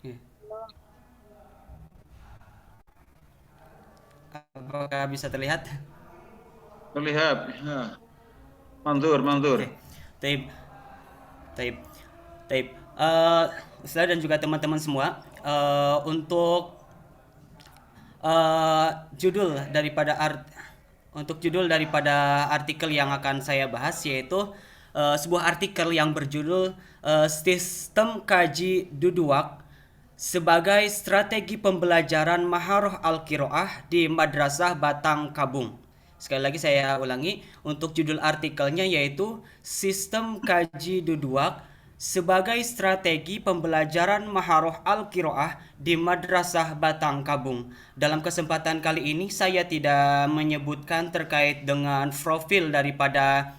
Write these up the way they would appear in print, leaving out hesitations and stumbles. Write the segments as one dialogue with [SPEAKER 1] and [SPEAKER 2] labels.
[SPEAKER 1] Oke. Apakah bisa terlihat?
[SPEAKER 2] Terlihat. Ya. Mandur, mandur.
[SPEAKER 1] Oke. Taib, taib, taib. Ustaz dan juga teman-teman semua, untuk eh, judul daripada art untuk judul daripada artikel yang akan saya bahas yaitu sebuah artikel yang berjudul Sistem Kaji Duduak sebagai Strategi Pembelajaran Maharoh Al-Qiraah di Madrasah Batang Kabung. Sekali lagi saya ulangi, untuk judul artikelnya yaitu Sistem Kaji Duduak sebagai Strategi Pembelajaran Maharoh Al-Qiraah di Madrasah Batang Kabung. Dalam kesempatan kali ini saya tidak menyebutkan terkait dengan profil daripada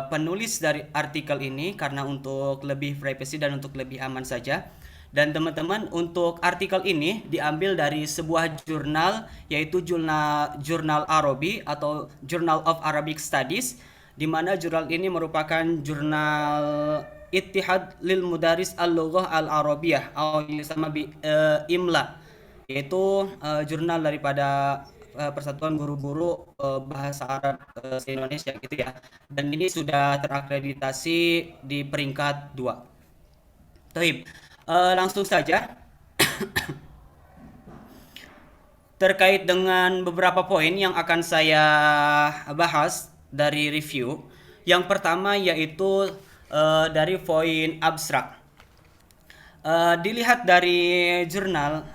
[SPEAKER 1] penulis dari artikel ini karena untuk lebih privasi dan untuk lebih aman saja. Dan teman-teman, untuk artikel ini diambil dari sebuah jurnal yaitu Jurnal Arabi atau Journal of Arabic Studies, di mana jurnal ini merupakan jurnal Ittihad lil Mudaris Al-Lughah Al-Arabiyah atau yang sama IMLA, yaitu jurnal daripada Persatuan Guru-guru Bahasa Arab se-Indonesia gitu ya. Dan ini sudah terakreditasi di peringkat 2. Taib. Langsung saja terkait dengan beberapa poin yang akan saya bahas dari review. Yang pertama yaitu dari poin abstrak. Dilihat dari jurnal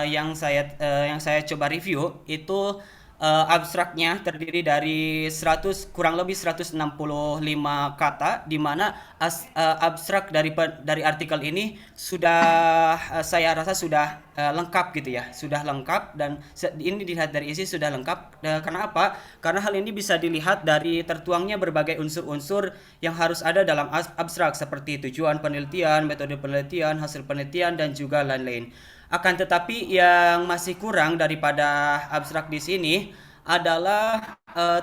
[SPEAKER 1] yang saya coba review itu abstraknya terdiri dari 100 kurang lebih 165 kata, di mana abstrak dari artikel ini sudah saya rasa sudah lengkap gitu ya, sudah lengkap. Dan ini dilihat dari isi sudah lengkap. Karena apa? Karena hal ini bisa dilihat dari tertuangnya berbagai unsur-unsur yang harus ada dalam abstrak, seperti tujuan penelitian, metode penelitian, hasil penelitian, dan juga lain-lain. Akan tetapi yang masih kurang daripada abstrak di sini adalah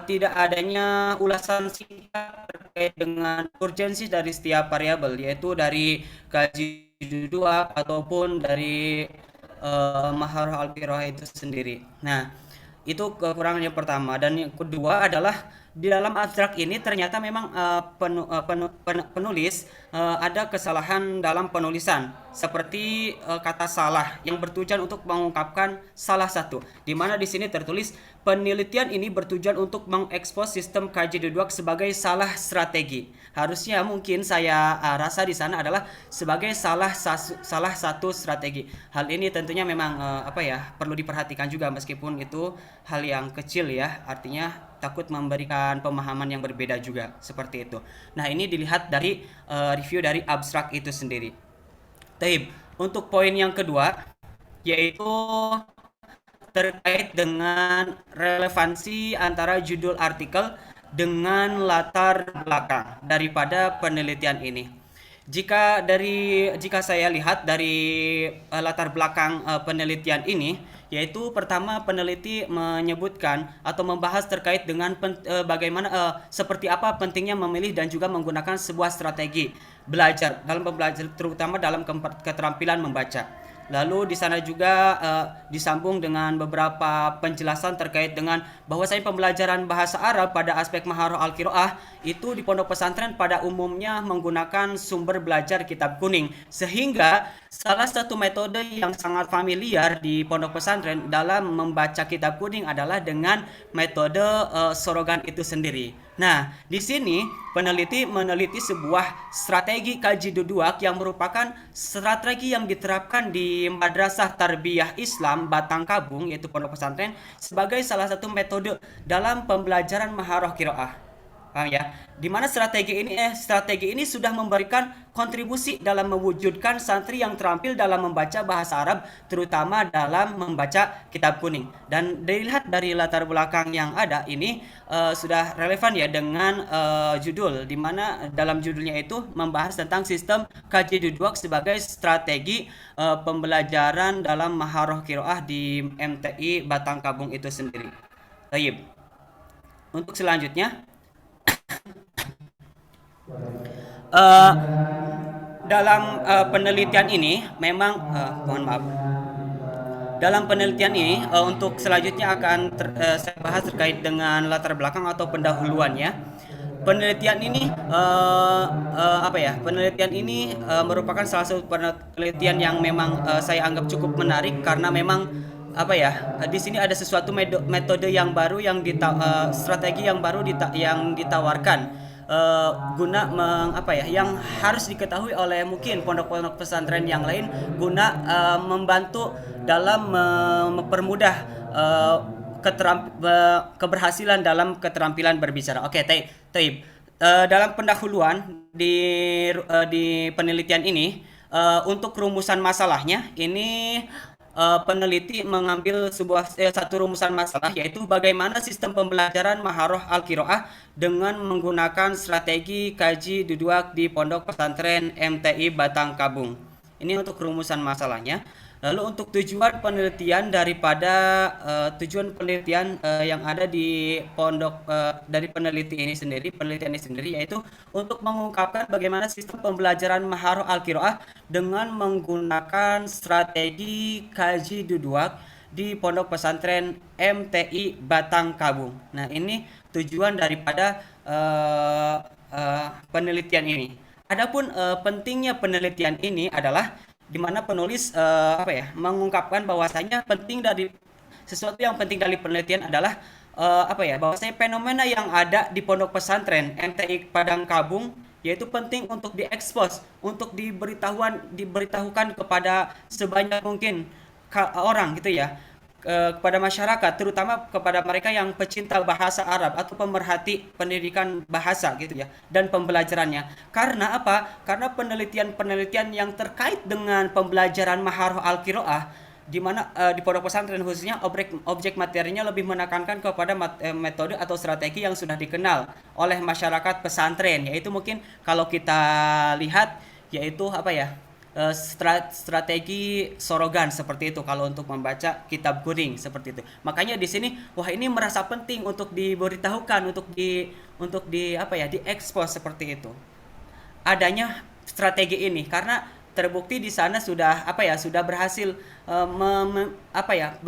[SPEAKER 1] tidak adanya ulasan singkat terkait dengan urgensi dari setiap variabel, yaitu dari kaji dua ataupun dari mahar al itu sendiri. Nah, itu kekurangan yang pertama. Dan yang kedua adalah di dalam abstrak ini ternyata memang penulis ada kesalahan dalam penulisan, seperti kata salah yang bertujuan untuk mengungkapkan salah satu, di mana di sini tertulis penelitian ini bertujuan untuk mengekspos sistem kaji deduak sebagai salah strategi. Harusnya mungkin saya rasa di sana adalah sebagai salah satu strategi. Hal ini tentunya memang apa ya, perlu diperhatikan juga, meskipun itu hal yang kecil ya, artinya takut memberikan pemahaman yang berbeda juga seperti itu. Nah, ini dilihat dari review dari abstrak itu sendiri. Taib. Untuk poin yang kedua yaitu terkait dengan relevansi antara judul artikel dengan latar belakang daripada penelitian ini. Jika saya lihat dari latar belakang penelitian ini, yaitu pertama peneliti menyebutkan atau membahas terkait dengan bagaimana seperti apa pentingnya memilih dan juga menggunakan sebuah strategi belajar dalam pembelajaran, terutama dalam keterampilan membaca. Lalu di sana juga disambung dengan beberapa penjelasan terkait dengan bahwasanya pembelajaran bahasa Arab pada aspek maharah al-qiraah itu di pondok pesantren pada umumnya menggunakan sumber belajar kitab kuning, sehingga salah satu metode yang sangat familiar di pondok pesantren dalam membaca kitab kuning adalah dengan metode sorogan itu sendiri. Nah, di sini peneliti meneliti sebuah strategi kaji duduak yang merupakan strategi yang diterapkan di Madrasah Tarbiyah Islam Batang Kabung, yaitu pondok pesantren, sebagai salah satu metode dalam pembelajaran maharah qiraah. Paham ya? Di mana strategi ini sudah memberikan kontribusi dalam mewujudkan santri yang terampil dalam membaca bahasa Arab, terutama dalam membaca kitab kuning. Dan dilihat dari latar belakang yang ada ini sudah relevan ya dengan judul, di mana dalam judulnya itu membahas tentang sistem kaji duduak sebagai strategi pembelajaran dalam maharah qiraah di MTI Batang Kabung itu sendiri. Taib. Untuk selanjutnya, uh, Dalam penelitian ini memang mohon maaf. Dalam penelitian ini untuk selanjutnya akan saya bahas terkait dengan latar belakang atau pendahuluannya. Penelitian ini apa ya? Penelitian ini merupakan salah satu penelitian yang memang saya anggap cukup menarik karena memang apa ya? Di sini ada sesuatu metode yang baru strategi yang baru yang ditawarkan guna apa ya, yang harus diketahui oleh mungkin pondok-pondok pesantren yang lain guna membantu dalam mempermudah keberhasilan dalam keterampilan berbicara. Oke, Taib. Dalam pendahuluan di penelitian ini untuk rumusan masalahnya ini peneliti mengambil satu rumusan masalah, yaitu bagaimana sistem pembelajaran Maharoh Al-Qiraah dengan menggunakan strategi kaji duduak di Pondok Pesantren MTI Batang Kabung. Ini untuk rumusan masalahnya. Lalu untuk tujuan penelitian yang ada di pondok dari penelitian ini sendiri yaitu untuk mengungkapkan bagaimana sistem pembelajaran Maharoh Al-Qiraah dengan menggunakan strategi kaji duduak di Pondok Pesantren MTI Batang Kabung. Nah, ini tujuan daripada penelitian ini. Adapun pentingnya penelitian ini adalah di mana penulis apa ya, mengungkapkan bahwasanya sesuatu yang penting dari penelitian adalah apa ya, bahwasanya fenomena yang ada di pondok pesantren MTI Padang Kabung yaitu penting untuk diekspos, untuk diberitahukan kepada sebanyak mungkin orang gitu ya, kepada masyarakat, terutama kepada mereka yang pecinta bahasa Arab atau pemerhati pendidikan bahasa gitu ya, dan pembelajarannya. Karena apa? Karena penelitian-penelitian yang terkait dengan pembelajaran Maharoh Al-Qiraah di mana di pondok pesantren khususnya objek materinya lebih menekankan kepada metode atau strategi yang sudah dikenal oleh masyarakat pesantren, yaitu mungkin kalau kita lihat yaitu apa ya, strategi sorogan seperti itu kalau untuk membaca kitab kuning seperti itu. Makanya di sini wah, ini merasa penting untuk diberitahukan, untuk di apa ya, diekspos seperti itu adanya strategi ini, karena terbukti di sana sudah apa ya, sudah berhasil apa ya,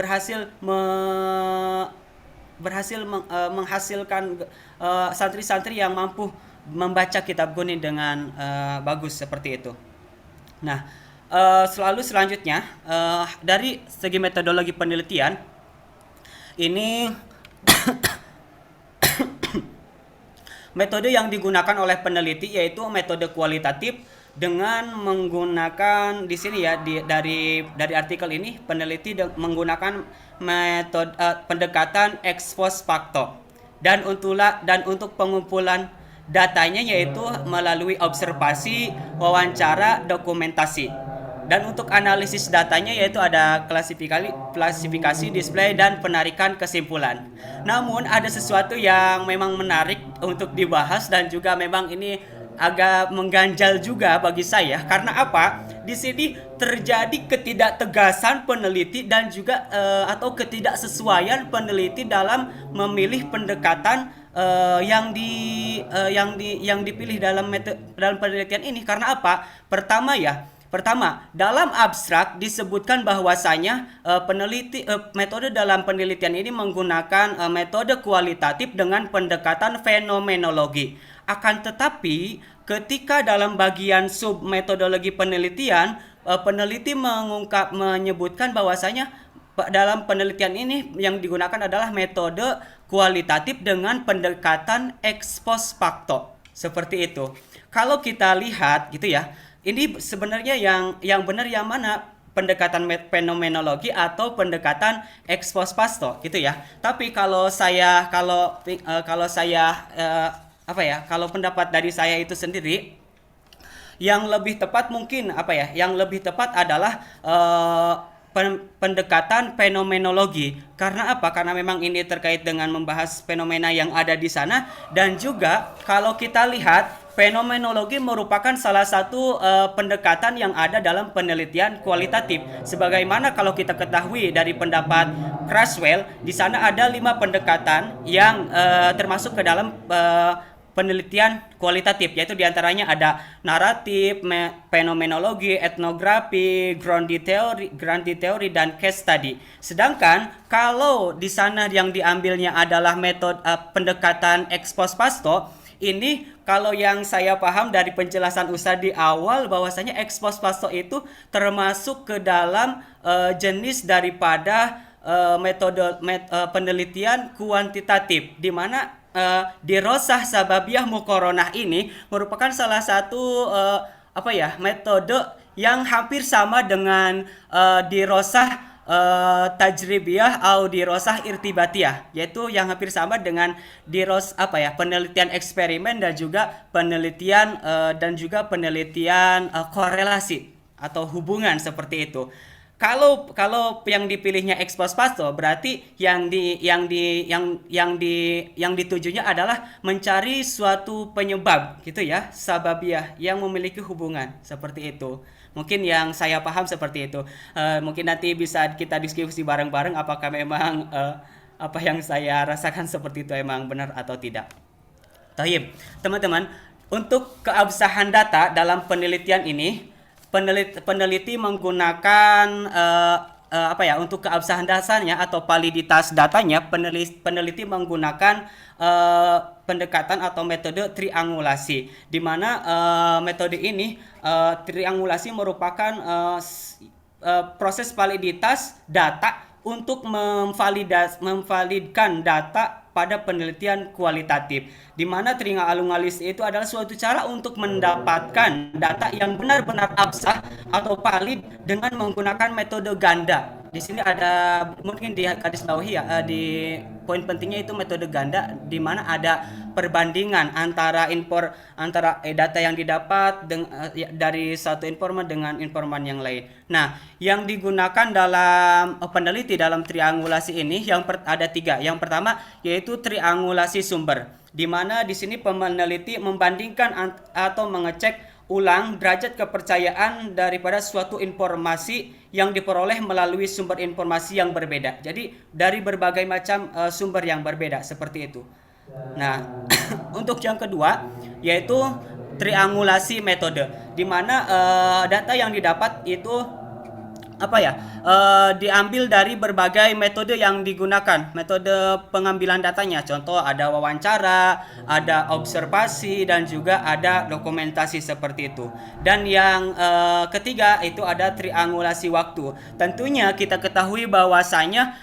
[SPEAKER 1] menghasilkan santri-santri yang mampu membaca kitab kuning dengan bagus seperti itu. Nah, selanjutnya dari segi metodologi penelitian ini metode yang digunakan oleh peneliti yaitu metode kualitatif dengan menggunakan di sini ya, dari artikel ini peneliti menggunakan metode pendekatan ex post facto dan untuk pengumpulan datanya yaitu melalui observasi, wawancara, dokumentasi. Dan untuk analisis datanya yaitu ada klasifikasi, display, dan penarikan kesimpulan. Namun ada sesuatu yang memang menarik untuk dibahas dan juga memang ini agak mengganjal juga bagi saya. Karena apa? Di sini terjadi ketidaktegasan peneliti dan juga atau ketidaksesuaian peneliti dalam memilih pendekatan yang dipilih dalam penelitian ini. Karena apa? Pertama, dalam abstrak disebutkan bahwasanya metode dalam penelitian ini menggunakan metode kualitatif dengan pendekatan fenomenologi. Akan tetapi, ketika dalam bagian sub metodologi penelitian, peneliti menyebutkan bahwasanya dalam penelitian ini yang digunakan adalah metode kualitatif dengan pendekatan ex post facto. Seperti itu. Kalau kita lihat gitu ya, ini sebenarnya yang benar yang mana, pendekatan fenomenologi atau pendekatan ex post facto gitu ya. Tapi kalau pendapat dari saya itu sendiri, yang lebih tepat mungkin apa ya? Yang lebih tepat adalah pendekatan fenomenologi. Karena apa? Karena memang ini terkait dengan membahas fenomena yang ada di sana, dan juga kalau kita lihat fenomenologi merupakan salah satu pendekatan yang ada dalam penelitian kualitatif. Sebagaimana kalau kita ketahui dari pendapat Creswell, di sana ada 5 pendekatan yang termasuk ke dalam penelitian kualitatif, yaitu diantaranya ada naratif, fenomenologi, etnografi, ground theory, dan case study. Sedangkan kalau di sana yang diambilnya adalah metode pendekatan ex post facto, ini kalau yang saya paham dari penjelasan Ustadz di awal, bahwasanya ex post facto itu termasuk ke dalam jenis daripada penelitian kuantitatif, di mana dirosah sababiyah muqaronah ini merupakan salah satu metode yang hampir sama dengan dirosah tajribiyah atau dirosah irtibatiyah, yaitu yang hampir sama dengan penelitian eksperimen dan juga penelitian korelasi atau hubungan seperti itu. Kalau yang dipilihnya ex post facto, berarti yang ditujunya adalah mencari suatu penyebab gitu ya, sababiyah yang memiliki hubungan seperti itu. Mungkin yang saya paham seperti itu. Mungkin nanti bisa kita diskusi bareng-bareng apakah memang apa yang saya rasakan seperti itu emang benar atau tidak. Taib, teman-teman, untuk keabsahan data dalam penelitian ini, peneliti menggunakan untuk keabsahan dasarnya atau validitas datanya, peneliti menggunakan pendekatan atau metode triangulasi, di mana metode ini triangulasi merupakan proses validitas data untuk memvalidkan data pada penelitian kualitatif, di mana triangulasi itu adalah suatu cara untuk mendapatkan data yang benar-benar absah atau valid dengan menggunakan metode ganda. Di sini ada mungkin di garis bawahi ya, di poin pentingnya itu metode ganda, di mana ada perbandingan antara data yang didapat dari satu informan dengan informan yang lain. Nah, yang digunakan dalam peneliti dalam triangulasi ini ada 3. Yang pertama yaitu triangulasi sumber, di mana di sini peneliti membandingkan atau mengecek ulang derajat kepercayaan daripada suatu informasi yang diperoleh melalui sumber informasi yang berbeda. Jadi dari berbagai macam sumber yang berbeda seperti itu. Nah, untuk yang kedua yaitu triangulasi metode, di mana data yang didapat itu diambil dari berbagai metode yang digunakan, metode pengambilan datanya. Contoh ada wawancara, ada observasi, dan juga ada dokumentasi seperti itu. Dan yang ketiga itu ada triangulasi waktu. Tentunya kita ketahui bahwasanya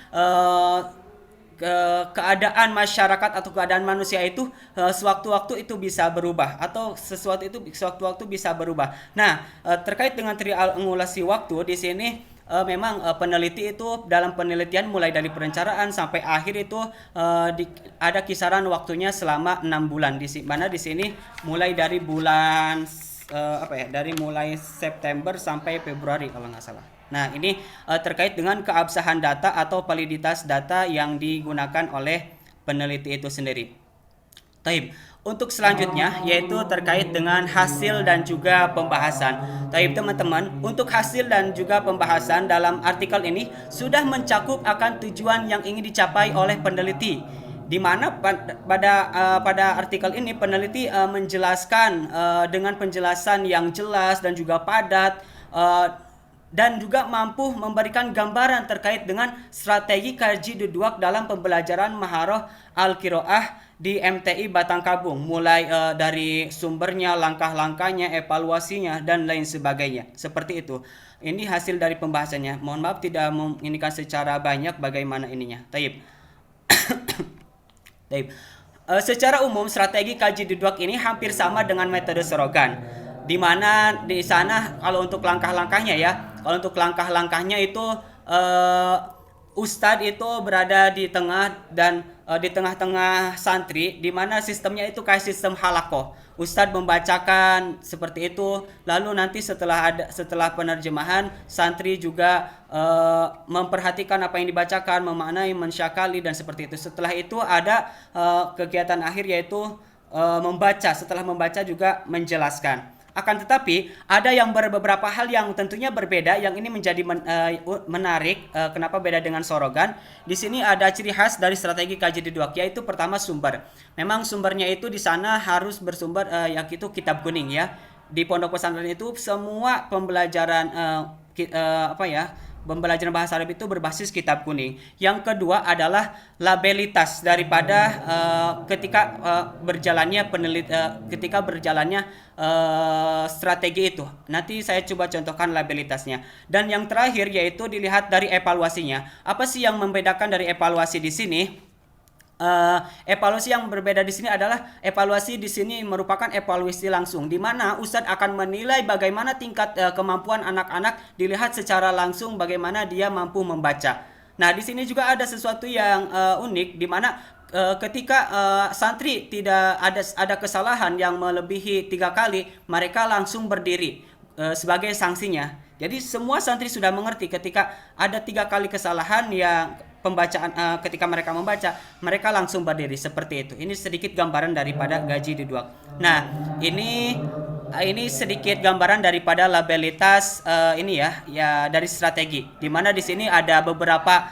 [SPEAKER 1] keadaan masyarakat atau keadaan manusia itu sewaktu-waktu itu bisa berubah, atau sesuatu itu sewaktu-waktu bisa berubah. Nah, terkait dengan triangulasi waktu di sini memang peneliti itu dalam penelitian mulai dari perencanaan sampai akhir itu ada kisaran waktunya selama 6 bulan, di mana di sini mulai dari bulan dari mulai September sampai Februari kalau nggak salah. Nah, ini terkait dengan keabsahan data atau validitas data yang digunakan oleh peneliti itu sendiri. Taib. Untuk selanjutnya yaitu terkait dengan hasil dan juga pembahasan. Taib, teman-teman, untuk hasil dan juga pembahasan dalam artikel ini sudah mencakup akan tujuan yang ingin dicapai oleh peneliti, di mana pada artikel ini peneliti menjelaskan dengan penjelasan yang jelas dan juga padat, dan juga mampu memberikan gambaran terkait dengan strategi kaji duduak dalam pembelajaran Maharah Al-Qiraah di MTI Batangkabung, mulai dari sumbernya, langkah-langkahnya, evaluasinya, dan lain sebagainya. Seperti itu. Ini hasil dari pembahasannya. Mohon maaf tidak menginginkan secara banyak bagaimana ininya. Taib. Taib. Secara umum strategi kaji duduak ini hampir sama dengan metode Sorogan, di mana di sana kalau untuk langkah-langkahnya itu Ustadz itu berada di tengah dan di tengah-tengah santri, di mana sistemnya itu kayak sistem halakoh. Ustadz membacakan seperti itu, lalu nanti setelah penerjemahan, santri juga memperhatikan apa yang dibacakan, memaknai, mensyakali, dan seperti itu. Setelah itu ada kegiatan akhir yaitu membaca. Setelah membaca juga menjelaskan. Akan tetapi ada yang beberapa hal yang tentunya berbeda yang ini menjadi menarik. Kenapa beda dengan Sorogan? Di sini ada ciri khas dari strategi KJD 2, yaitu pertama sumber. Memang sumbernya itu di sana harus bersumber yaitu kitab kuning ya. Di pondok pesantren itu semua pembelajaran apa ya, pembelajaran bahasa Arab itu berbasis kitab kuning. Yang kedua adalah labelitas daripada ketika berjalannya strategi itu. Nanti saya coba contohkan labelitasnya. Dan yang terakhir yaitu dilihat dari evaluasinya. Apa sih yang membedakan dari evaluasi di sini? Evaluasi yang berbeda di sini adalah evaluasi di sini merupakan evaluasi langsung, di mana Ustadz akan menilai bagaimana tingkat kemampuan anak-anak dilihat secara langsung bagaimana dia mampu membaca. Nah, di sini juga ada sesuatu yang unik, di mana ketika santri tidak ada kesalahan yang melebihi 3 kali, mereka langsung berdiri sebagai sanksinya. Jadi semua santri sudah mengerti ketika ada 3 kali kesalahan yang pembacaan ketika mereka membaca, mereka langsung berdiri seperti itu. Ini sedikit gambaran daripada gaji di dua. Nah, ini sedikit gambaran daripada labelitas ini ya dari strategi. Di mana di sini ada beberapa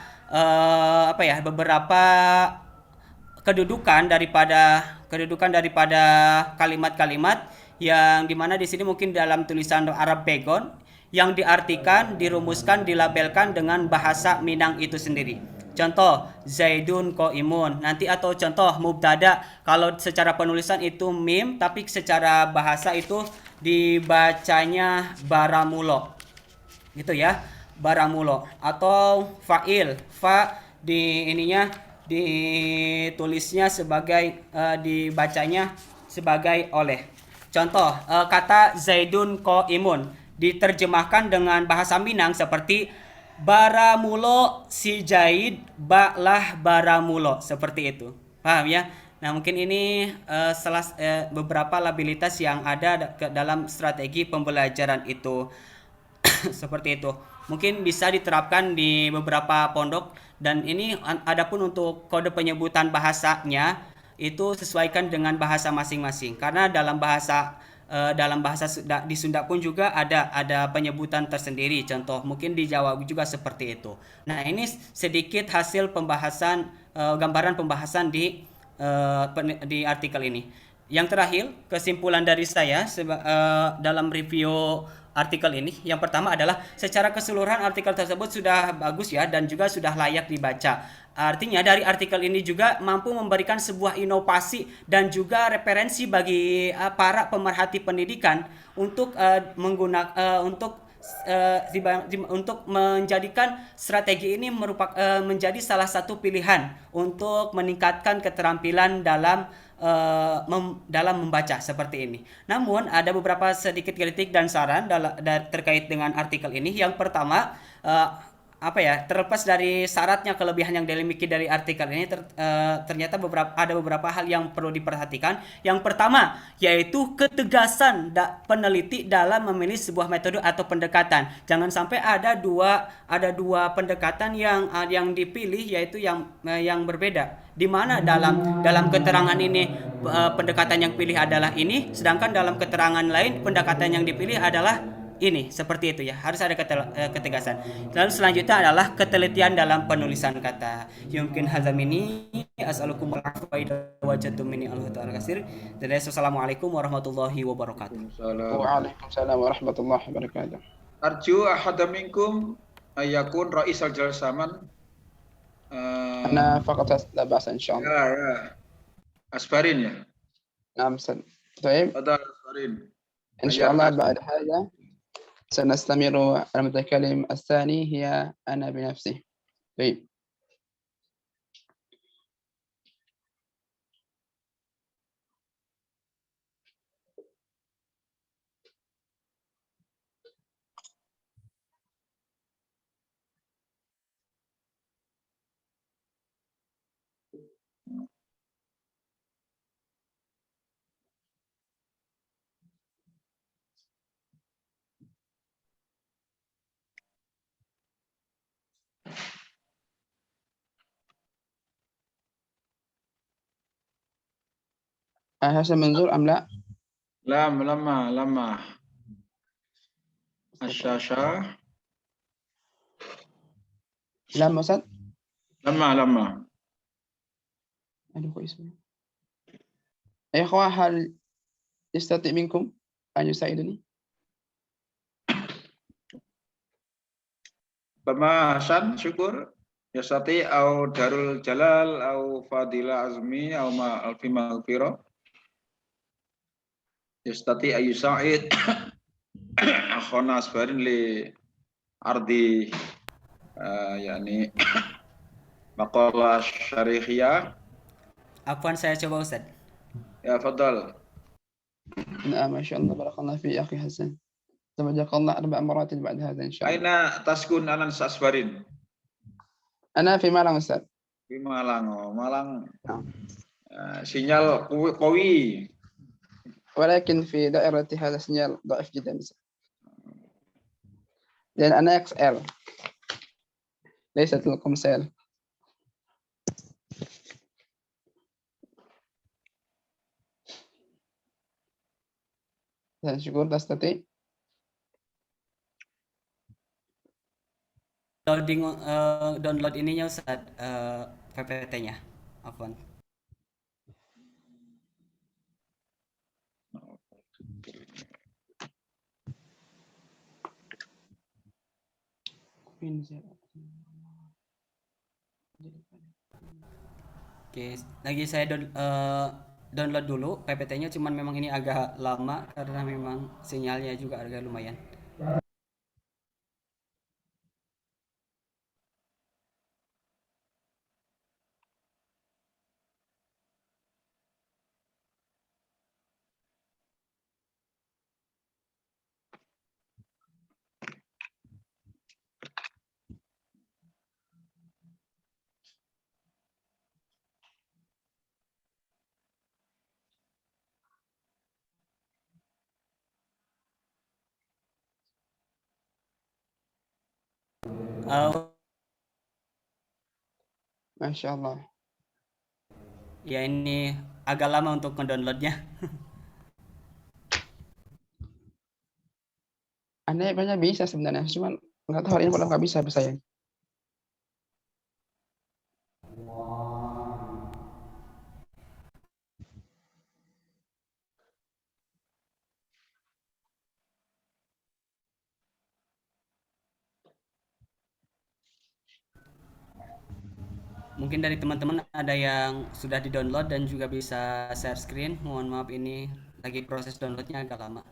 [SPEAKER 1] beberapa kedudukan daripada kalimat-kalimat yang dimana di sini mungkin dalam tulisan Arab Begon yang diartikan, dirumuskan, dilabelkan dengan bahasa Minang itu sendiri. Contoh Zaidun Imun nanti, atau contoh mubtada kalau secara penulisan itu mim tapi secara bahasa itu dibacanya baramulo gitu ya, baramulo. Atau fa'il, fa di ininya ditulisnya sebagai dibacanya sebagai oleh. Contoh kata Zaidun Imun diterjemahkan dengan bahasa Minang seperti baramulo si Zaid baklah baramulo, seperti itu. Paham ya? Nah, mungkin ini beberapa labilitas yang ada dalam strategi pembelajaran itu. Seperti itu. Mungkin bisa diterapkan di beberapa pondok, dan ini adapun untuk kode penyebutan bahasanya itu sesuaikan dengan bahasa masing-masing. Karena dalam bahasa di Sunda pun juga ada penyebutan tersendiri. Contoh mungkin di Jawa juga seperti itu. Nah, ini sedikit hasil pembahasan gambaran pembahasan di artikel ini. Yang terakhir, kesimpulan dari saya dalam review artikel ini, yang pertama adalah secara keseluruhan artikel tersebut sudah bagus ya, dan juga sudah layak dibaca. Artinya dari artikel ini juga mampu memberikan sebuah inovasi dan juga referensi bagi para pemerhati pendidikan untuk untuk menjadikan strategi ini menjadi salah satu pilihan untuk meningkatkan keterampilan dalam membaca seperti ini. Namun ada beberapa sedikit kritik dan saran terkait dengan artikel ini. Yang pertama, terlepas dari syaratnya kelebihan yang dimiliki dari artikel ini, ternyata ada beberapa hal yang perlu diperhatikan. Yang pertama yaitu ketegasan peneliti dalam memilih sebuah metode atau pendekatan. Jangan sampai ada dua pendekatan yang dipilih, yaitu yang berbeda, di mana dalam keterangan ini pendekatan yang pilih adalah ini, sedangkan dalam keterangan lain pendekatan yang dipilih adalah ini. Seperti itu ya, harus ada ketegasan. Lalu selanjutnya adalah ketelitian dalam penulisan kata. Yumkin hazamini as'alukum warahmatullahi wabarakatuh mini Allah ta'ala kasir. Dan assalamualaikum warahmatullahi wabarakatuh.
[SPEAKER 3] Waalaikumsalam warahmatullahi wabarakatuh.
[SPEAKER 2] Arju ahada minkum ayakun rais al-jalsaman.
[SPEAKER 3] أنا فقط لا بأس إن شاء الله.
[SPEAKER 2] Ya. Asbarin ya.
[SPEAKER 3] نعم أستاذ. طيب
[SPEAKER 2] Ada Asbarin.
[SPEAKER 3] إن شاء الله بعد هذا سنستمر. المتكلم الثاني هي أنا بنفسي. طيب. هل منظور أم لا؟
[SPEAKER 2] lama. Asyasha.
[SPEAKER 3] لام أستاذ.
[SPEAKER 2] Lama.
[SPEAKER 3] أدو كويس. يا إخوة هل يستطيع منكم أن يساعدني؟
[SPEAKER 2] Bama Hasan, syukur. Yasati au Darul Jalal au Fadila Azmi au ma Alfi Maghfirah. Yastati ayu Sa'id akhona asbarin li ardi yani maqalah syarihiyah.
[SPEAKER 1] Afwan, saya coba Ustaz.
[SPEAKER 2] Ya, fadal.
[SPEAKER 3] نعم ما شاء الله بارك الله في أخي حسن. زوجك الله 4 مرات بعد هذا إن شاء الله.
[SPEAKER 2] Aina taskun anan asbarin.
[SPEAKER 3] أنا في مالام أستاذ.
[SPEAKER 2] Di Malang, Malang.
[SPEAKER 3] نعم.
[SPEAKER 2] Sinyal qawi.
[SPEAKER 3] ولكن في دائرة هذا السينال ضعيف جدا لأن أنا XL ليست لكم سيل. شكرا تستطيع.
[SPEAKER 1] Download ininya Ustaz, PPT-nya. Afwan. Oke, lagi saya download dulu PPT-nya, cuman memang ini agak lama karena memang sinyalnya juga agak lumayan.
[SPEAKER 3] Masya Allah.
[SPEAKER 1] Ya ini agak lama untuk mendownloadnya.
[SPEAKER 3] Anda banyak bisa sebenarnya, cuman nggak tahu hari ini kalau nggak bisa saya.
[SPEAKER 1] Mungkin dari teman-teman ada yang sudah di-download dan juga bisa share screen. Mohon maaf ini lagi proses downloadnya agak lama.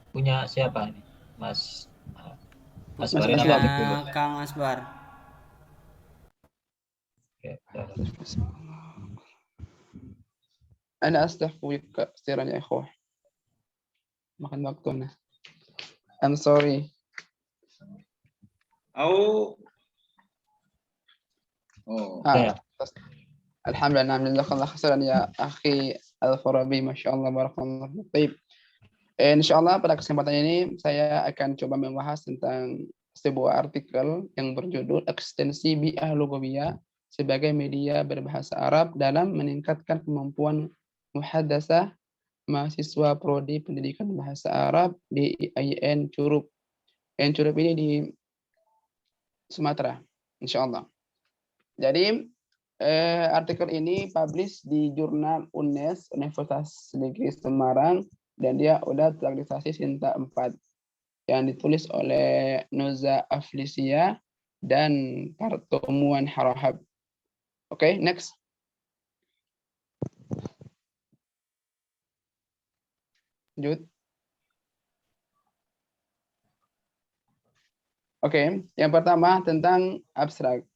[SPEAKER 4] Punya siapa ini? Mas
[SPEAKER 3] Mas
[SPEAKER 4] Asbar ini
[SPEAKER 3] Asbar.
[SPEAKER 4] klik dulu.
[SPEAKER 1] Kang Asbar.
[SPEAKER 4] Oke,
[SPEAKER 3] أنا أستغفرك كثيرا يا إخوة. makan waktunya. I'm sorry.
[SPEAKER 2] Oh.
[SPEAKER 4] Ya.
[SPEAKER 3] Alhamdulillah, نعم جزاك الله خيرا ya akhi Al-Farabi, Masya Allah, barakallahu fiik. Insya Allah pada kesempatan ini saya akan coba membahas tentang sebuah artikel yang berjudul Ekstensi Bi'ah Lughawiyah sebagai media berbahasa Arab dalam meningkatkan kemampuan muhadasah mahasiswa prodi pendidikan bahasa Arab di IAIN Curup. IAIN Curup ini di Sumatera, insya Allah. Jadi artikel ini publish di jurnal UNES, Universitas Negeri Semarang, dan dia udah terrealisasi Sinta 4 yang ditulis oleh Nuza Aflisia dan Partomuan Harahab. Oke, next. Lanjut. Oke, yang pertama tentang abstrak.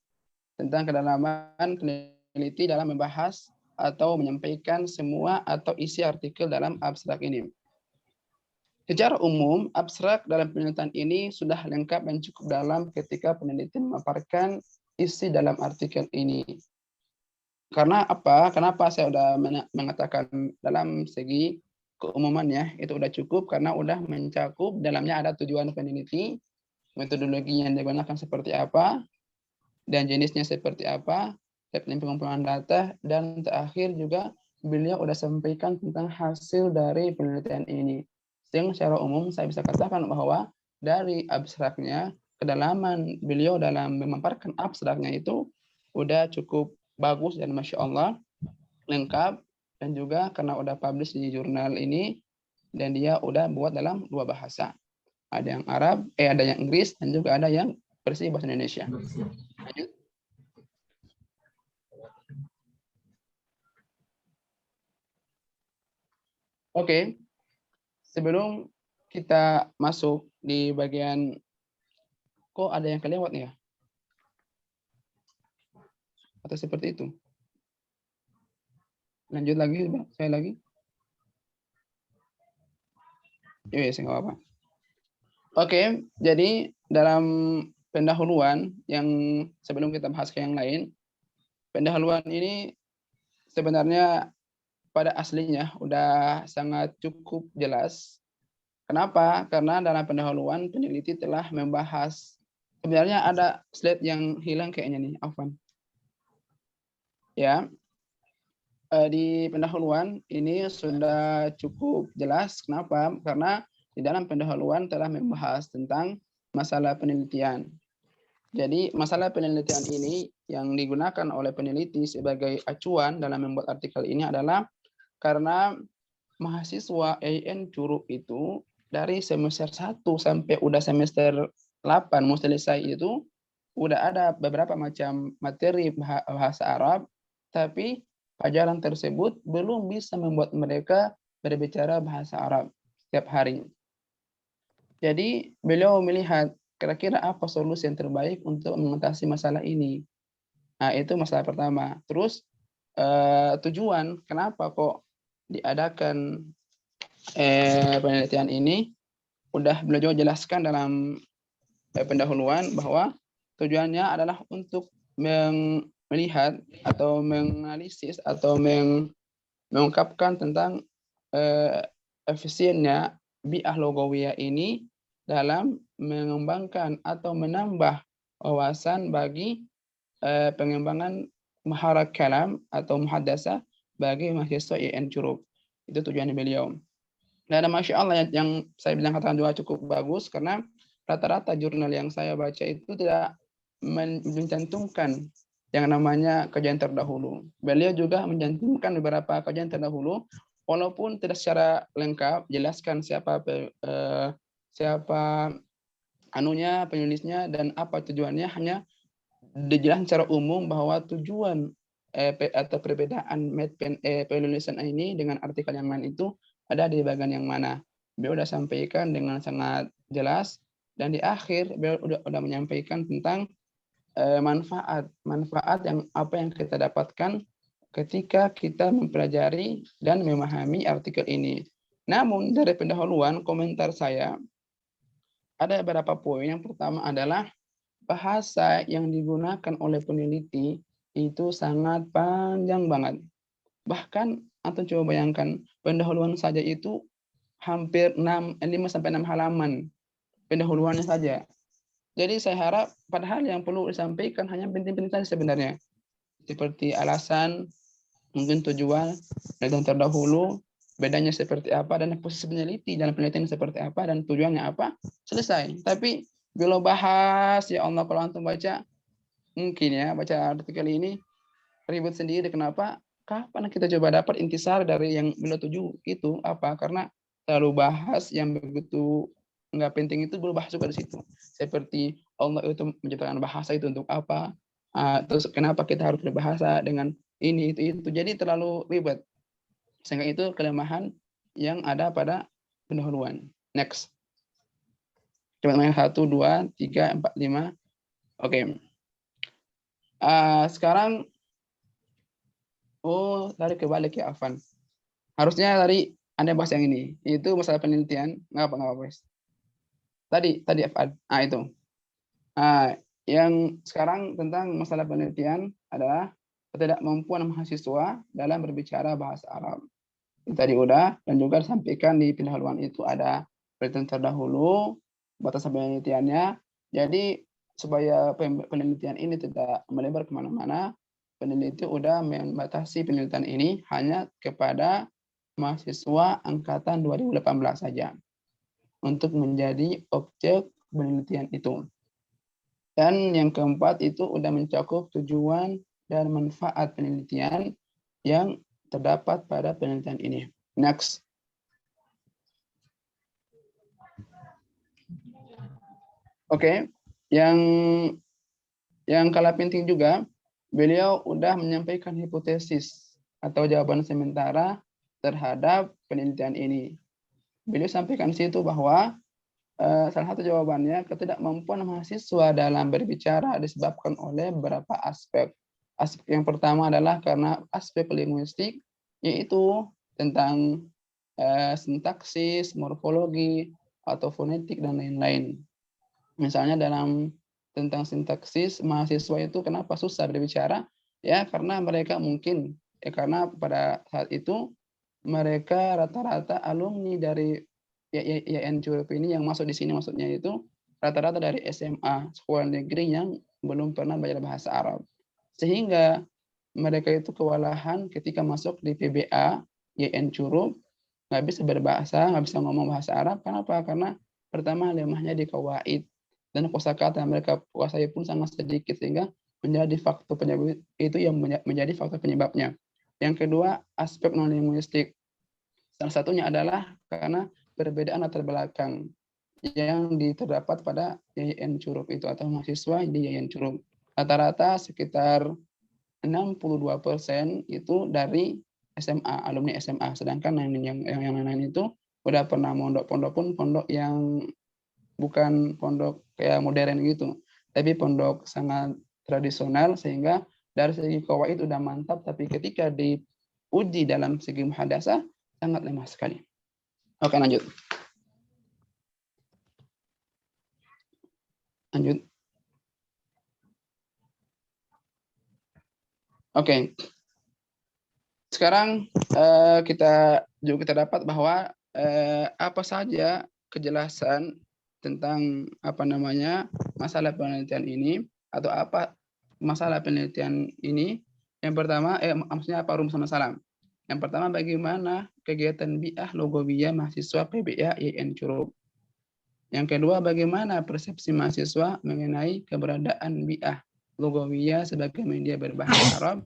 [SPEAKER 3] Tentang kedalaman peneliti dalam membahas atau menyampaikan semua atau isi artikel dalam abstrak ini. Secara umum, abstrak dalam penelitian ini sudah lengkap dan cukup dalam ketika peneliti memaparkan isi dalam artikel ini. Karena apa? Kenapa saya sudah mengatakan dalam segi keumumannya itu sudah cukup, karena sudah mencakup dalamnya ada tujuan peneliti, metodologi yang digunakan seperti apa, dan jenisnya seperti apa, teknik pengumpulan data, dan terakhir juga beliau udah sampaikan tentang hasil dari penelitian ini. Sehingga secara umum saya bisa katakan bahwa dari abstraknya, kedalaman beliau dalam memaparkan abstraknya itu udah cukup bagus dan Masya Allah, lengkap, dan juga karena udah publish di jurnal ini, dan dia udah buat dalam 2 bahasa. Ada yang Arab, ada yang Inggris, dan juga ada yang versi bahasa Indonesia. Lanjut. Oke, sebelum kita masuk di bagian, kok ada yang kelewat nih ya? Atau seperti itu? Lanjut lagi, saya lagi. Yes, nggak apa-apa. Oke, jadi dalam pendahuluan yang sebelum kita bahas ke yang lain, pendahuluan ini sebenarnya pada aslinya udah sangat cukup jelas. Kenapa? Karena dalam pendahuluan peneliti telah membahas, sebenarnya ada slide yang hilang kayaknya nih, Afwan. Ya, di pendahuluan ini sudah cukup jelas. Kenapa? Karena di dalam pendahuluan telah membahas tentang masalah penelitian. Jadi masalah penelitian ini yang digunakan oleh peneliti sebagai acuan dalam membuat artikel ini adalah karena mahasiswa AN Curug itu dari semester 1 sampai udah semester 8 mau selesai itu udah ada beberapa macam materi bahasa Arab, tapi pelajaran tersebut belum bisa membuat mereka berbicara bahasa Arab setiap hari. Jadi beliau melihat kira-kira apa solusi yang terbaik untuk mengatasi masalah ini. Nah, itu masalah pertama. Terus tujuan kenapa kok diadakan penelitian ini udah beliau jelaskan dalam pendahuluan bahwa tujuannya adalah untuk melihat atau menganalisis atau mengungkapkan tentang efisiennya bi'ah logawiyah ini dalam mengembangkan atau menambah wawasan bagi pengembangan maharat kalam atau muhaddasah bagi mahasiswa IAIN Curug. Itu tujuan beliau. Dan Masya Allah yang saya bilang katakan juga cukup bagus karena rata-rata jurnal yang saya baca itu tidak mencantumkan yang namanya kajian terdahulu. Beliau juga mencantumkan beberapa kajian terdahulu, walaupun tidak secara lengkap jelaskan siapa penulisnya dan apa tujuannya, hanya dijelaskan secara umum bahwa tujuan atau perbedaan penulisan ini dengan artikel yang lain itu ada di bagian yang mana. Beliau sudah sampaikan dengan sangat jelas, dan di akhir beliau sudah menyampaikan tentang manfaat yang apa yang kita dapatkan ketika kita mempelajari dan memahami artikel ini. Namun dari pendahuluan komentar saya ada beberapa poin. Yang pertama adalah bahasa yang digunakan oleh peneliti itu sangat panjang banget. Bahkan antum coba bayangkan pendahuluan saja itu hampir 5 sampai 6 halaman pendahuluannya saja. Jadi saya harap padahal yang perlu disampaikan hanya penting-penting saja sebenarnya. Seperti alasan, mungkin tujuan, dan terdahulu, bedanya seperti apa, dan posisi peneliti dalam penelitian seperti apa, dan tujuannya apa, selesai. Tapi kalau bahas, ya Allah, kalau antum baca, mungkin ya, baca artikel ini, ribet sendiri. Kenapa? Kapan kita coba dapat intisar dari yang beliau tuju itu apa? Karena terlalu bahas yang begitu nggak penting itu belum bahas juga di situ. Seperti Allah itu menciptakan bahasa itu untuk apa? Terus kenapa kita harus berbahasa dengan ini itu. Jadi terlalu ribet. Sehingga itu kelemahan yang ada pada pendahuluan. Next. Coba main 1, 2, 3, 4, 5. Oke. Sekarang tadi kebalik ya Afan. Harusnya tadi Anda bahas yang ini. Itu masalah penelitian. Nggak apa-apa. Tadi Afan. Itu. Yang sekarang tentang masalah penelitian adalah ketidakmampuan mahasiswa dalam berbicara bahasa Arab. Tadi udah, dan juga disampaikan di pendahuluan itu ada penelitian terdahulu, batasan penelitiannya. Jadi supaya penelitian ini tidak melebar kemana-mana, peneliti udah membatasi penelitian ini hanya kepada mahasiswa angkatan 2018 saja untuk menjadi objek penelitian itu. Dan yang keempat itu udah mencakup tujuan dan manfaat penelitian yang terdapat pada penelitian ini. Next. Oke, yang kalah penting juga, beliau udah menyampaikan hipotesis atau jawaban sementara terhadap penelitian ini. Beliau sampaikan situ bahwa salah satu jawabannya ketidakmampuan mahasiswa dalam berbicara disebabkan oleh beberapa aspek. Aspek yang pertama adalah karena aspek linguistik, yaitu tentang sintaksis, morfologi, atau fonetik, dan lain-lain. Misalnya tentang sintaksis, mahasiswa itu kenapa susah berbicara? Ya, karena mereka mungkin, karena pada saat itu mereka rata-rata alumni dari IAIN Curup ini yang masuk di sini, maksudnya itu rata-rata dari SMA, sekolah negeri yang belum pernah belajar bahasa Arab. Sehingga mereka itu kewalahan ketika masuk di PBA IAIN Curup, nggak bisa berbahasa, nggak bisa ngomong bahasa Arab. Kenapa? Karena pertama lemahnya di kawaid, dan kosakata yang mereka kuasai pun sangat sedikit, sehingga menjadi faktor penyebab itu yang menjadi faktor penyebabnya. Yang kedua, aspek non-linguistik. Salah satunya adalah karena perbedaan latar belakang yang terdapat pada IAIN Curup itu, atau mahasiswa di IAIN Curup. Rata-rata sekitar 62% itu dari SMA, alumni SMA, sedangkan yang lain itu udah pernah pondok pun pondok yang bukan pondok kayak modern gitu, tapi pondok sangat tradisional, sehingga dari segi kawaid udah mantap, tapi ketika diuji dalam segi muhadasah sangat lemah sekali. Oke, lanjut. Oke. Sekarang kita dapat bahwa apa saja kejelasan tentang masalah penelitian ini, atau apa masalah penelitian ini. Yang pertama, maksudnya apa rumus masalah? Yang pertama, bagaimana kegiatan bi'ah logowiyah mahasiswa PBA IAIN Curup. Yang kedua, bagaimana persepsi mahasiswa mengenai keberadaan bi'ah logowiyah sebagai media berbahasa Arab.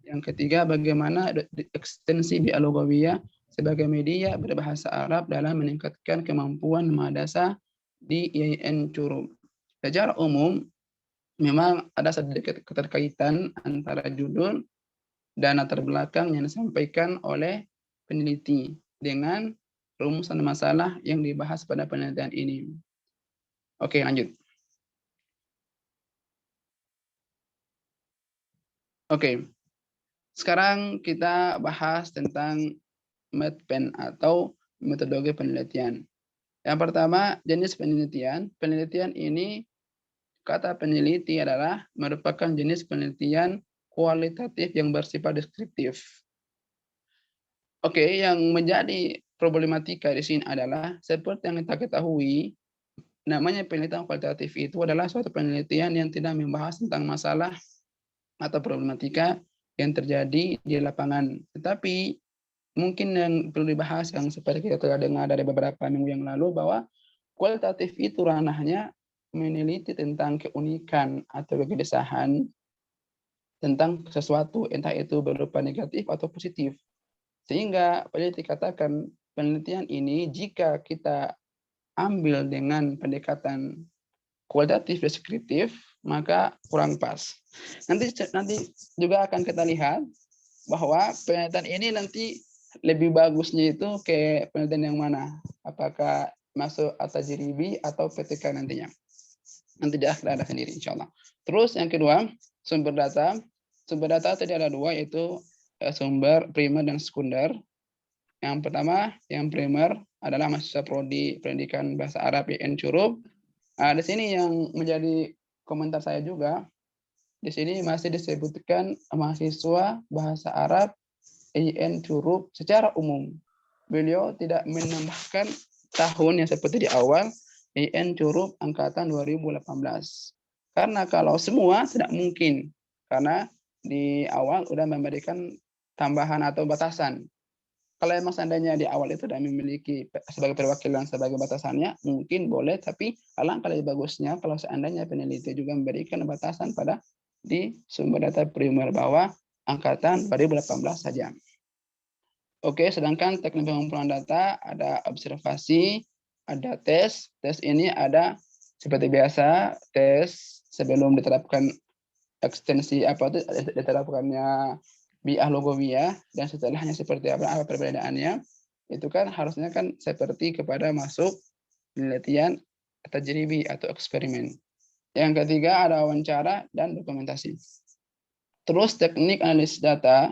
[SPEAKER 3] Yang ketiga, bagaimana ekstensi bi'ah logowiyah sebagai media berbahasa Arab dalam meningkatkan kemampuan muhadasah di IAIN Curup. Secara umum, memang ada sedikit keterkaitan antara judul dan latar belakang yang disampaikan oleh peneliti dengan rumusan masalah yang dibahas pada penelitian ini. Oke, lanjut. Oke, sekarang kita bahas tentang METPEN atau metodologi penelitian. Yang pertama, jenis penelitian. Penelitian ini, kata peneliti adalah merupakan jenis penelitian kualitatif yang bersifat deskriptif. Oke, yang menjadi problematika di sini adalah seperti yang kita ketahui, namanya penelitian kualitatif itu adalah suatu penelitian yang tidak membahas tentang masalah atau problematika yang terjadi di lapangan. Tetapi mungkin yang perlu dibahas, yang seperti kita telah dengar dari beberapa minggu yang lalu, bahwa kualitatif itu ranahnya meneliti tentang keunikan atau kegelisahan tentang sesuatu, entah itu berupa negatif atau positif. Sehingga peneliti katakan penelitian ini jika kita ambil dengan pendekatan kualitatif deskriptif, maka kurang pas. Nanti juga akan kita lihat bahwa penelitian ini nanti lebih bagusnya itu ke penelitian yang mana, apakah masuk At-Tajribi atau PTK nantinya. Nanti di akhir ada sendiri insya Allah. Terus yang kedua, sumber data. Sumber data tadi ada dua, yaitu sumber primer dan sekunder. Yang pertama, yang primer adalah mahasiswa prodi pendidikan bahasa Arab IAIN Curup. Di sini yang menjadi komentar saya juga, di sini masih disebutkan mahasiswa bahasa Arab IAIN Curup secara umum. Beliau tidak menambahkan tahun yang seperti di awal, IAIN Curup angkatan 2018. Karena kalau semua tidak mungkin, karena di awal udah memberikan tambahan atau batasan. Kalau emang seandainya di awal itu sudah memiliki sebagai perwakilan sebagai batasannya, mungkin boleh, tapi alangkah lebih bagusnya kalau seandainya peneliti juga memberikan batasan pada di sumber data primer bawah angkatan 2018 saja. Oke, sedangkan teknik pengumpulan data ada observasi, ada tes. Tes ini ada seperti biasa, tes sebelum diterapkan ekstensi apa itu diterapkannya biah logowiyah, dan setelahnya seperti apa perbedaannya, itu kan harusnya kan seperti kepada masuk penelitian tajribi atau eksperimen. Yang ketiga ada wawancara dan dokumentasi. Terus teknik analisis data,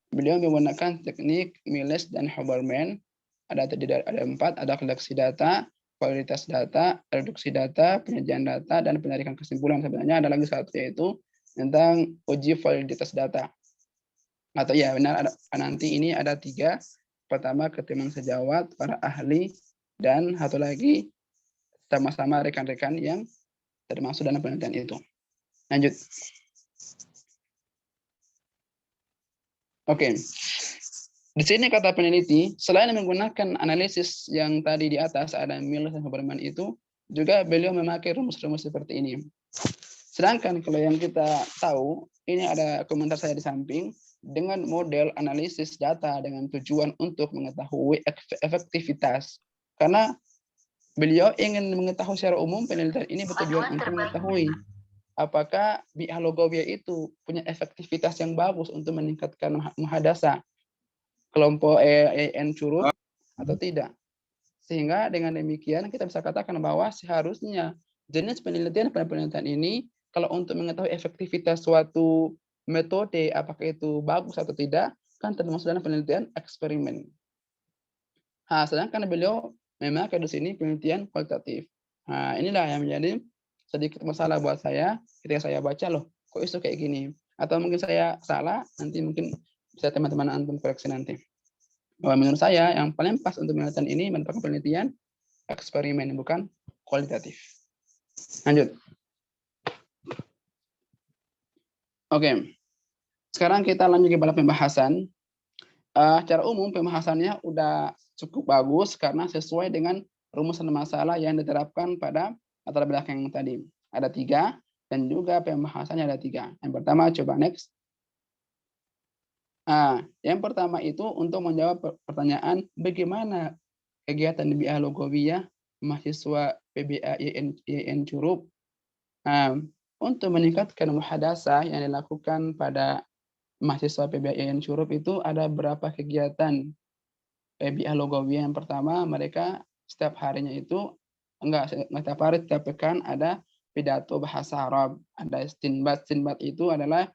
[SPEAKER 3] beliau menggunakan teknik Miles dan Haberman. Ada 4, ada koleksi data, kualitas data, reduksi data, penyajian data, dan penarikan kesimpulan. Sebenarnya ada lagi satu, yaitu tentang uji validitas data. Atau ya benar, nanti ini ada 3. Pertama ketimbang sejawat, para ahli, dan satu lagi sama-sama rekan-rekan yang termasuk dalam penelitian itu. Lanjut. Oke. Di sini kata peneliti, selain menggunakan analisis yang tadi di atas, ada Miles dan Haberman itu, juga beliau memakai rumus-rumus seperti ini. Sedangkan kalau yang kita tahu, ini ada komentar saya di samping, dengan model analisis data dengan tujuan untuk mengetahui efektivitas. Karena beliau ingin mengetahui secara umum, penelitian ini bertujuan untuk mengetahui apakah biah logowiyah itu punya efektivitas yang bagus untuk meningkatkan muhadasah kelompok EN curut atau tidak. Sehingga dengan demikian kita bisa katakan bahwa seharusnya jenis penelitian pada penelitian ini, kalau untuk mengetahui efektivitas suatu metode apakah itu bagus atau tidak, kan termasuk dalam penelitian eksperimen. Nah, sedangkan beliau memakai di sini penelitian kualitatif. Nah, inilah yang menjadi sedikit masalah buat saya ketika saya baca, loh kok itu kayak gini. Atau mungkin saya salah, nanti mungkin bisa teman-teman antum koreksi nanti. Bahwa menurut saya yang paling pas untuk penelitian ini merupakan penelitian eksperimen, bukan kualitatif. Lanjut. Oke. Sekarang kita lanjut kepada pembahasan. Secara umum pembahasannya udah cukup bagus karena sesuai dengan rumusan masalah yang diterapkan pada latar belakang yang tadi. Ada 3 dan juga pembahasannya ada 3. Yang pertama, coba next. Yang pertama itu untuk menjawab pertanyaan bagaimana kegiatan biah logowiyah mahasiswa PBA IAIN Curup untuk meningkatkan muhadasah yang dilakukan pada mahasiswa PBA IAIN Curup itu ada berapa kegiatan biah logowiyah. Yang pertama, mereka setiap harinya itu setiap hari, setiap pekan ada pidato bahasa Arab, ada istinbat. Istinbat itu adalah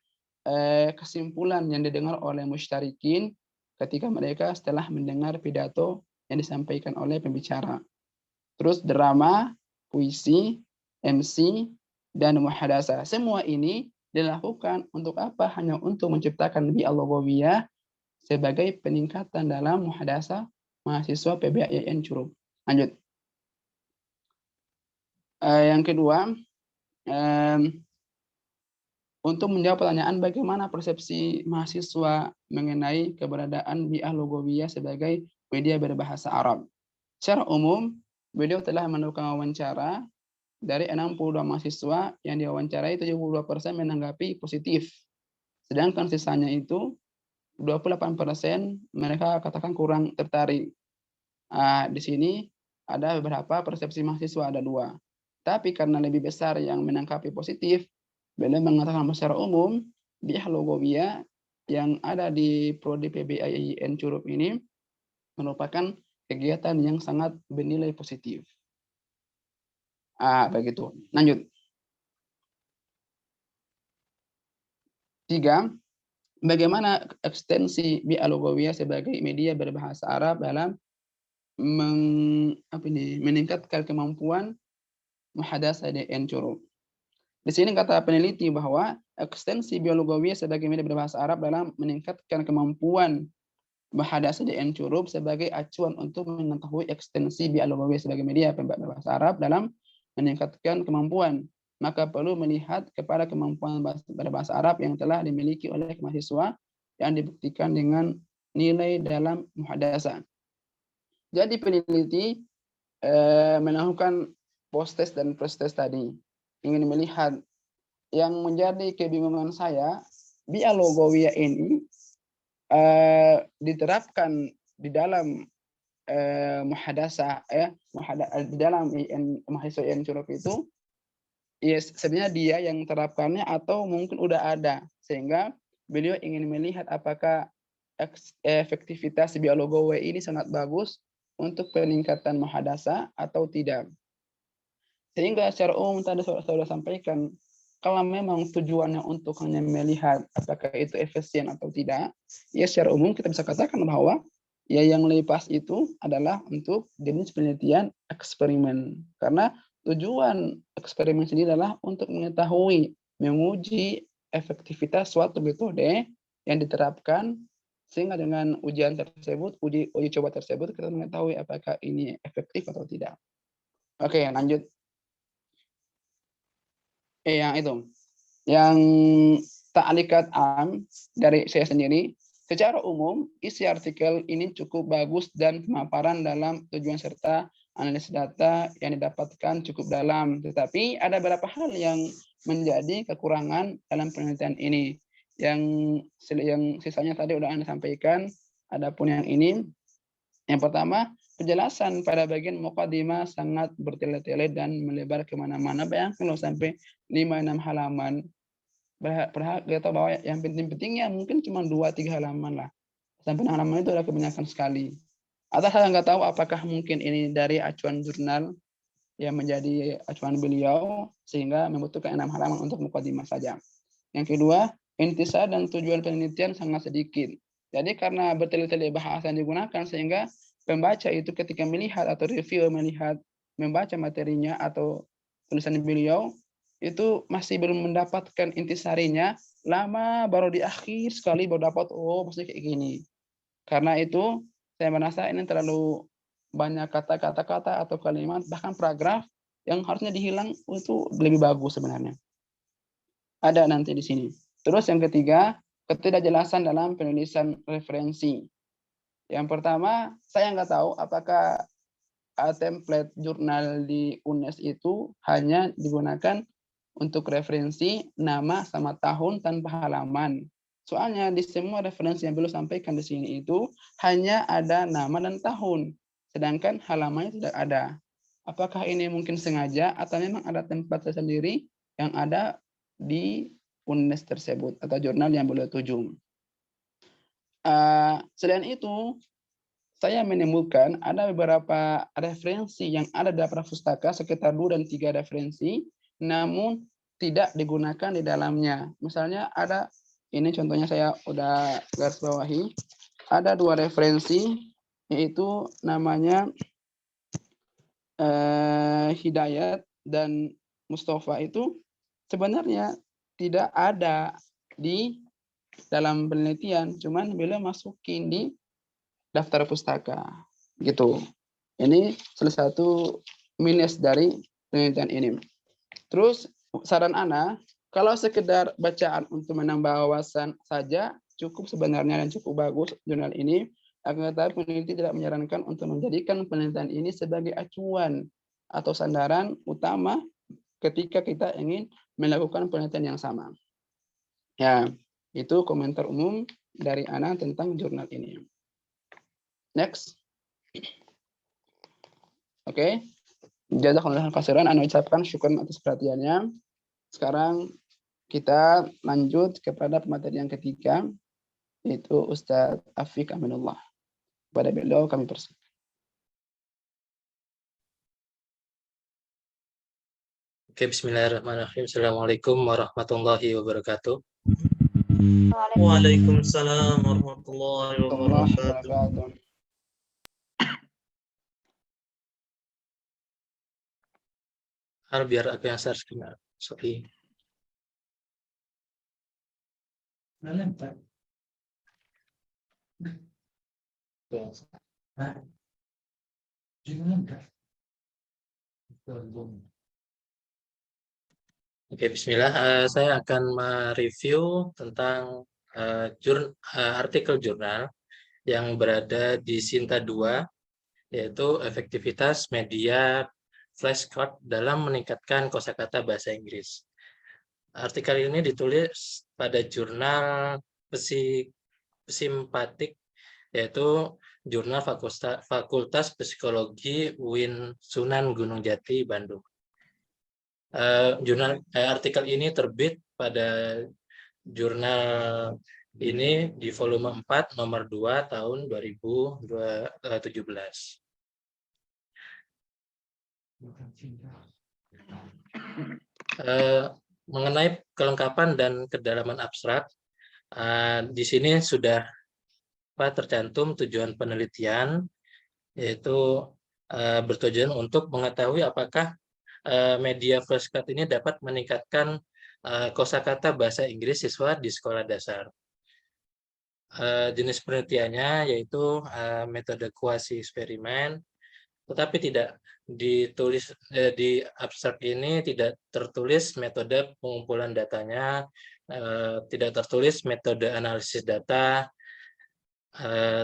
[SPEAKER 3] kesimpulan yang didengar oleh mushtarikin ketika mereka setelah mendengar pidato yang disampaikan oleh pembicara. Terus drama, puisi, MC, dan muhadasah. Semua ini dilakukan untuk apa? Hanya untuk menciptakan biah logowiyah sebagai peningkatan dalam muhadasah mahasiswa PBA IAIN Curup. Lanjut. Yang kedua, untuk menjawab pertanyaan bagaimana persepsi mahasiswa mengenai keberadaan biah logowiyah sebagai media berbahasa Arab. Secara umum, beliau telah melakukan wawancara dari 62 mahasiswa yang diwawancarai 72% menanggapi positif. Sedangkan sisanya itu 28% mereka katakan kurang tertarik. Di sini ada beberapa persepsi mahasiswa, ada 2. Tapi karena lebih besar yang menanggapi positif, beliau mengatakan secara umum biah logowiyah yang ada di prodi PBA IAIN Curup ini merupakan kegiatan yang sangat bernilai positif. Begitu. Lanjut. 3. Bagaimana ekstensi biah logowiyah sebagai media berbahasa Arab dalam meningkatkan kemampuan muhadasah IAIN Curup. Di sini kata peneliti bahwa ekstensi biah logowiyah sebagai media berbahasa Arab dalam meningkatkan kemampuan muhadasah IAIN Curup sebagai acuan untuk mengetahui ekstensi biah logowiyah sebagai media berbahasa Arab dalam meningkatkan kemampuan maka perlu melihat kepada kemampuan berbahasa Arab yang telah dimiliki oleh mahasiswa yang dibuktikan dengan nilai dalam muhadasah. Jadi peneliti melakukan post-test dan post-test tadi, ingin melihat yang menjadi kebingungan saya, bi'a logawiyah ini diterapkan di dalam muhadasah, di dalam mahasiswa yang curug itu, ya sebenarnya dia yang terapkannya atau mungkin udah ada, sehingga beliau ingin melihat apakah efektivitas biologowe ini sangat bagus untuk peningkatan muhadasah atau tidak. Sehingga secara umum tadi saya sampaikan, kalau memang tujuannya untuk hanya melihat apakah itu efisien atau tidak, ya secara umum kita bisa katakan bahwa ya yang lebih pas itu adalah untuk jenis penelitian eksperimen. Karena tujuan eksperimen sendiri adalah untuk mengetahui, menguji efektivitas suatu metode yang diterapkan, sehingga dengan ujian tersebut, uji coba tersebut, kita mengetahui apakah ini efektif atau tidak. Oke, lanjut. Yang itu. Yang ta'liqat am dari saya sendiri, secara umum isi artikel ini cukup bagus dan pemaparan dalam tujuan serta analisis data yang didapatkan cukup dalam. Tetapi ada beberapa hal yang menjadi kekurangan dalam penelitian ini. Yang sisanya tadi udah Anda sampaikan. Adapun yang ini, yang pertama, penjelasan pada bagian mukadimah sangat bertele-tele dan melebar kemana-mana. Bayangkan kalau sampai 5-6 halaman. Kita tahu bahwa yang penting-pentingnya mungkin cuma 2-3 halaman lah. Sampai 6 halaman itu adalah kebanyakan sekali. Atau saya nggak tahu apakah mungkin ini dari acuan jurnal yang menjadi acuan beliau, sehingga membutuhkan 6 halaman untuk mukadimah saja. Yang kedua, intisar dan tujuan penelitian sangat sedikit. Jadi karena bertele-tele bahasa yang digunakan, sehingga pembaca itu ketika melihat atau review membaca materinya atau tulisan beliau, itu masih belum mendapatkan intisarinya, lama baru di akhir sekali baru dapat, oh maksudnya kayak gini. Karena itu saya merasa ini terlalu banyak kata-kata atau kalimat, bahkan paragraf yang harusnya dihilang itu lebih bagus sebenarnya. Ada nanti di sini. Terus yang ketiga, ketidakjelasan dalam penulisan referensi. Yang pertama, saya nggak tahu apakah template jurnal di UNES itu hanya digunakan untuk referensi nama sama tahun tanpa halaman. Soalnya di semua referensi yang beliau sampaikan di sini itu hanya ada nama dan tahun, sedangkan halamannya tidak ada. Apakah ini mungkin sengaja atau memang ada template sendiri yang ada di UNES tersebut atau jurnal yang beliau tuju. Selain itu, saya menemukan ada beberapa referensi yang ada di pustaka, sekitar 2 dan 3 referensi, namun tidak digunakan di dalamnya. Misalnya ada, ini contohnya saya udah garis bawahi, ada 2 referensi, yaitu namanya Hidayat dan Mustafa, itu sebenarnya tidak ada di dalam penelitian, cuman beliau masukin di daftar pustaka gitu. Ini salah satu minus dari penelitian ini. Terus saran Ana, kalau sekedar bacaan untuk menambah wawasan saja cukup sebenarnya dan cukup bagus jurnal ini. Akan tetapi peneliti tidak menyarankan untuk menjadikan penelitian ini sebagai acuan atau sandaran utama ketika kita ingin melakukan penelitian yang sama. Ya, itu komentar umum dari Ana tentang jurnal ini. Next. Oke. Jazakallahu khairan, Ana ucapkan syukur atas perhatiannya. Sekarang kita lanjut kepada pemateri yang ketiga, yaitu Ustadz Afiq Aminullah. Pada beliau kami persilakan.
[SPEAKER 5] Oke, bismillahirrahmanirrahim. Assalamualaikum warahmatullahi wabarakatuh.
[SPEAKER 6] Waalaikumsalam warahmatullahi wabarakatuh.
[SPEAKER 5] Biar aku yang share screen. Sorry. Oke, Bismillah. Saya akan mereview tentang artikel jurnal yang berada di Sinta 2, yaitu efektivitas media flashcard dalam meningkatkan kosakata bahasa Inggris. Artikel ini ditulis pada jurnal Psimpatik, yaitu jurnal Fakultas Psikologi UIN Sunan Gunung Jati, Bandung. Artikel ini terbit pada jurnal ini di volume 4 nomor 2 tahun 2017. Mengenai kelengkapan dan kedalaman abstrak, di sini sudah tercantum tujuan penelitian, yaitu bertujuan untuk mengetahui apakah media flashcard ini dapat meningkatkan kosakata bahasa Inggris siswa di sekolah dasar. Jenis penelitiannya yaitu metode kuasi eksperimen, tetapi tidak ditulis di abstrak ini tidak tertulis metode pengumpulan datanya, tidak tertulis metode analisis data,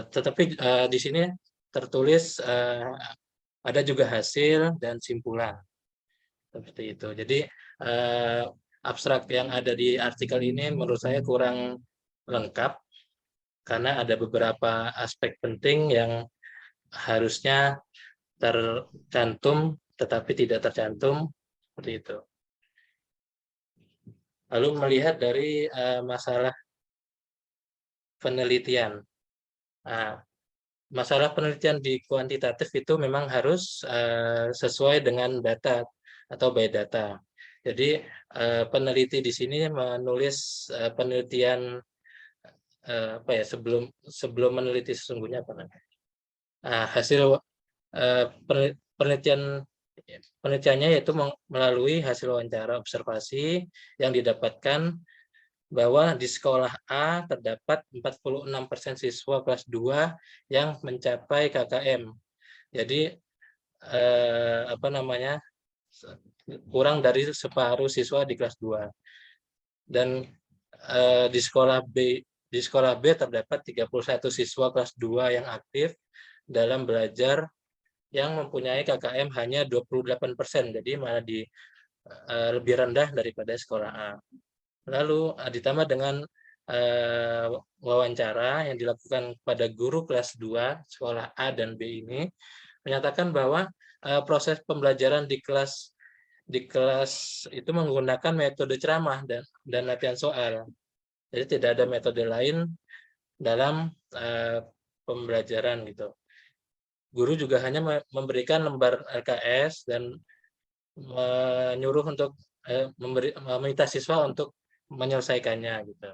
[SPEAKER 5] tetapi di sini tertulis ada juga hasil dan simpulan. Seperti itu. Jadi abstrak yang ada di artikel ini menurut saya kurang lengkap karena ada beberapa aspek penting yang harusnya tercantum tetapi tidak tercantum, seperti itu. Lalu melihat dari masalah penelitian. Masalah penelitian di kuantitatif itu memang harus sesuai dengan data atau by data. Jadi peneliti di sini menulis penelitian sebelum meneliti sesungguhnya apa namanya? Hasil penelitiannya yaitu melalui hasil wawancara observasi yang didapatkan bahwa di sekolah A terdapat 46% siswa kelas 2 yang mencapai KKM. Jadi kurang dari separuh siswa di kelas 2. Dan di sekolah B terdapat 31 siswa kelas 2 yang aktif dalam belajar yang mempunyai KKM hanya 28%, jadi malah lebih rendah daripada sekolah A. Lalu ditambah dengan wawancara yang dilakukan pada guru kelas 2 sekolah A dan B ini menyatakan bahwa proses pembelajaran di kelas itu menggunakan metode ceramah dan latihan soal. Jadi tidak ada metode lain dalam pembelajaran gitu. Guru juga hanya memberikan lembar LKS dan menyuruh untuk meminta siswa untuk menyelesaikannya gitu.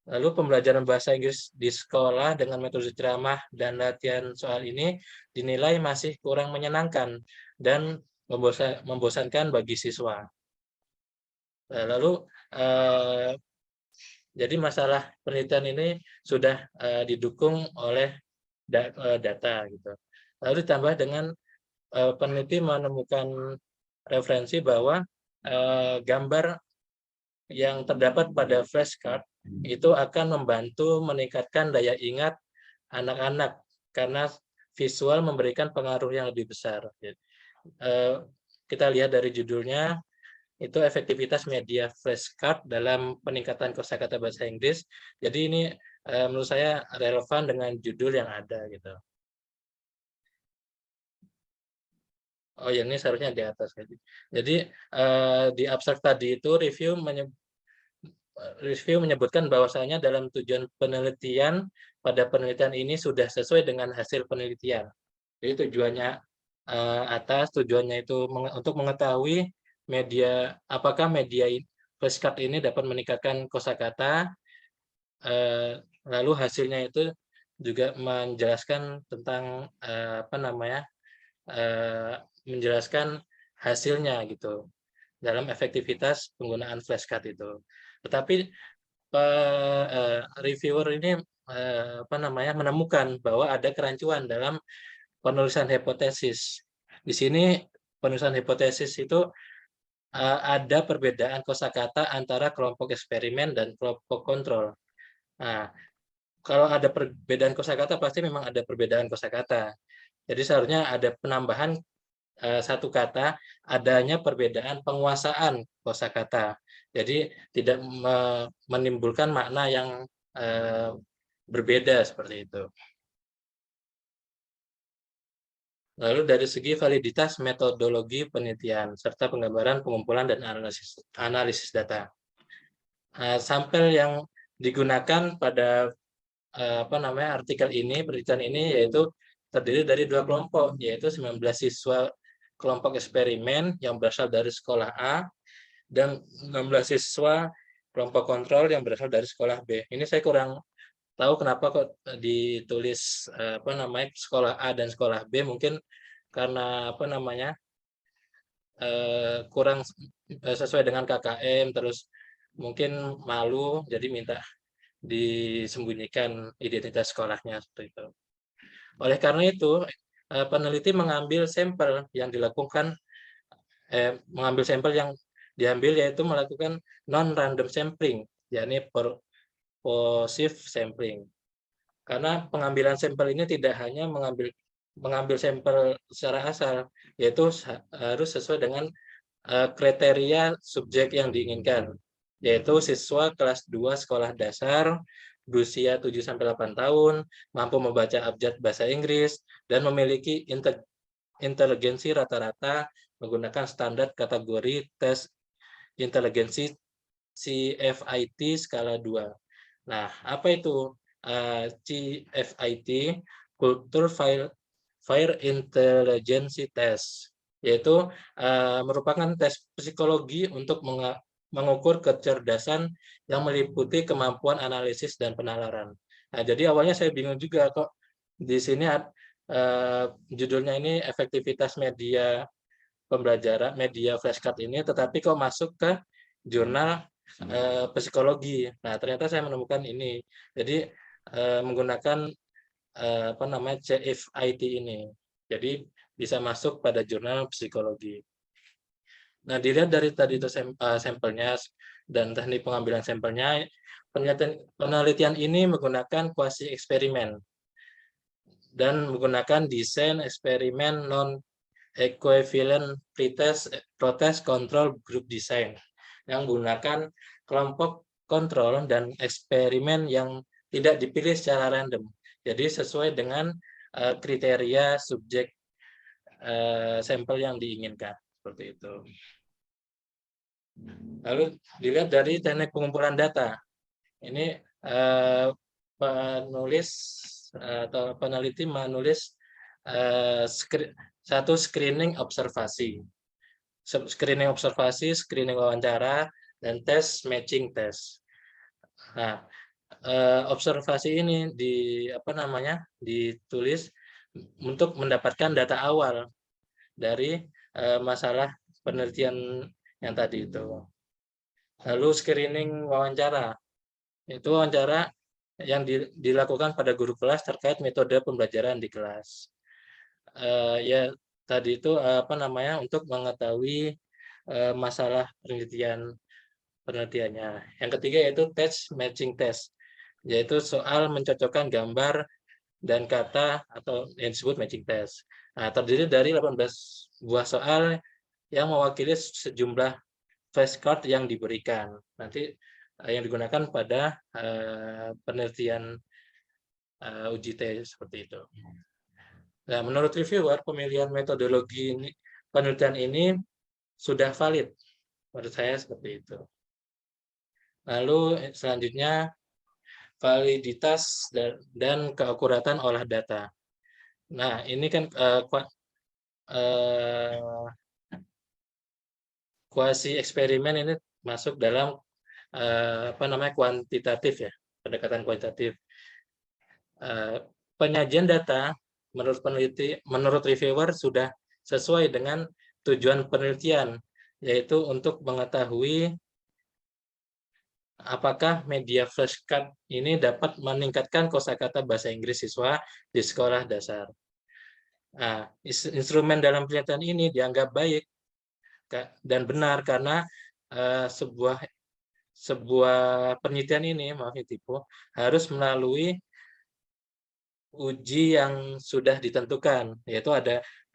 [SPEAKER 5] Lalu pembelajaran bahasa Inggris di sekolah dengan metode ceramah dan latihan soal ini dinilai masih kurang menyenangkan dan membosankan bagi siswa. Lalu jadi masalah penelitian ini sudah didukung oleh data gitu. Lalu ditambah dengan peneliti menemukan referensi bahwa gambar yang terdapat pada flashcard itu akan membantu meningkatkan daya ingat anak-anak karena visual memberikan pengaruh yang lebih besar. Kita lihat dari judulnya, itu efektivitas media flashcard dalam peningkatan kosakata bahasa Inggris. Jadi ini menurut saya relevan dengan judul yang ada gitu. Oh, yang ini seharusnya di atas. Jadi di abstrak tadi itu review menyebutkan bahwasanya dalam tujuan penelitian pada penelitian ini sudah sesuai dengan hasil penelitian. Jadi tujuannya tujuannya itu untuk mengetahui apakah media flashcard ini dapat meningkatkan kosakata. Lalu hasilnya itu juga menjelaskan tentang menjelaskan hasilnya gitu dalam efektivitas penggunaan flashcard itu. Tetapi reviewer ini menemukan bahwa ada kerancuan dalam penulisan hipotesis. Di sini penulisan hipotesis itu ada perbedaan kosakata antara kelompok eksperimen dan kelompok kontrol. Nah, kalau ada perbedaan kosakata pasti memang ada perbedaan kosakata. Jadi seharusnya ada penambahan satu kata, adanya perbedaan penguasaan kosakata. Jadi tidak menimbulkan makna yang berbeda seperti itu. Lalu dari segi validitas metodologi penelitian serta penggambaran, pengumpulan dan analisis data. Sampel yang digunakan pada artikel ini, penelitian ini yaitu terdiri dari 2 kelompok, yaitu 19 siswa kelompok eksperimen yang berasal dari sekolah A dan 16 siswa kelompok kontrol yang berasal dari sekolah B. Ini saya kurang tahu kenapa kok ditulis sekolah A dan sekolah B, mungkin karena kurang sesuai dengan KKM, terus mungkin malu jadi minta disembunyikan identitas sekolahnya seperti itu. Oleh karena itu, peneliti mengambil sampel yang diambil yaitu melakukan non-random sampling, yakni purposive sampling. Karena pengambilan sampel ini tidak hanya mengambil sampel secara asal, yaitu harus sesuai dengan kriteria subjek yang diinginkan, yaitu siswa kelas 2 sekolah dasar, berusia 7-8 tahun, mampu membaca abjad bahasa Inggris, dan memiliki inteligensi rata-rata menggunakan standar kategori tes inteligensi CFIT skala 2. Nah, apa itu CFIT? Culture Fire Intelligence Test, yaitu merupakan tes psikologi untuk mengukur kecerdasan yang meliputi kemampuan analisis dan penalaran. Nah, jadi awalnya saya bingung juga kok di sini judulnya ini efektivitas media pembelajaran, media flashcard ini, tetapi kok masuk ke jurnal psikologi. Nah, ternyata saya menemukan ini. Jadi menggunakan CFIT ini. Jadi bisa masuk pada jurnal psikologi. Nah, dilihat dari tadi itu sampelnya dan teknik pengambilan sampelnya, penelitian ini menggunakan kuasi eksperimen dan menggunakan desain eksperimen non-equivalent pretest control group design yang menggunakan kelompok kontrol dan eksperimen yang tidak dipilih secara random. Jadi sesuai dengan kriteria subjek sampel yang diinginkan, seperti itu. Lalu dilihat dari teknik pengumpulan data. Ini penulis atau peneliti menulis satu screening observasi. Screening observasi, screening wawancara, dan tes matching test. Nah, observasi ini ditulis untuk mendapatkan data awal dari masalah penelitian yang tadi itu. Lalu screening wawancara, itu wawancara yang dilakukan pada guru kelas terkait metode pembelajaran di kelas. Ya tadi itu untuk mengetahui masalah penelitiannya. Yang ketiga yaitu test matching test, yaitu soal mencocokkan gambar dan kata atau yang disebut matching test. Nah, terdiri dari 18 buah soal yang mewakili sejumlah flashcard yang diberikan. Nanti yang digunakan pada penelitian UJT seperti itu. Nah, menurut reviewer, pemilihan metodologi penelitian ini sudah valid. Menurut saya seperti itu. Lalu selanjutnya validitas dan keakuratan olah data. Nah, ini kan kuasi eksperimen ini masuk dalam kuantitatif ya, pendekatan kuantitatif. Penyajian data menurut reviewer sudah sesuai dengan tujuan penelitian, yaitu untuk mengetahui apakah media flashcard ini dapat meningkatkan kosakata bahasa Inggris siswa di sekolah dasar. Nah, instrumen dalam penelitian ini dianggap baik dan benar karena sebuah penelitian ini, maaf Tipu, harus melalui uji yang sudah ditentukan, yaitu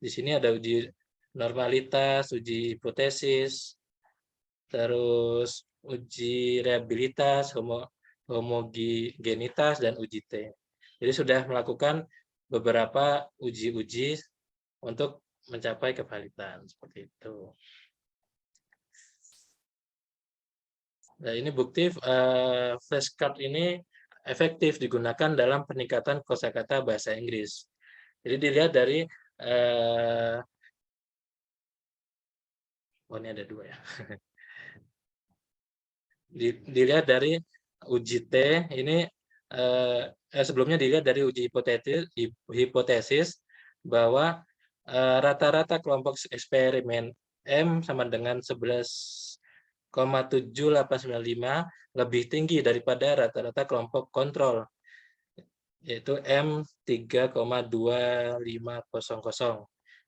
[SPEAKER 5] di sini ada uji normalitas, uji hipotesis, terus uji reliabilitas, homogenitas, dan uji T. Jadi sudah melakukan beberapa uji-uji untuk mencapai kevalidan seperti itu. Nah, ini bukti flashcard ini efektif digunakan dalam peningkatan kosakata bahasa Inggris. Jadi dilihat dari ini ada dua ya. Dilihat dari uji T ini sebelumnya dilihat dari uji hipotesis bahwa rata-rata kelompok eksperimen M sama dengan 11,7895 lebih tinggi daripada rata-rata kelompok kontrol, yaitu M 3,2500.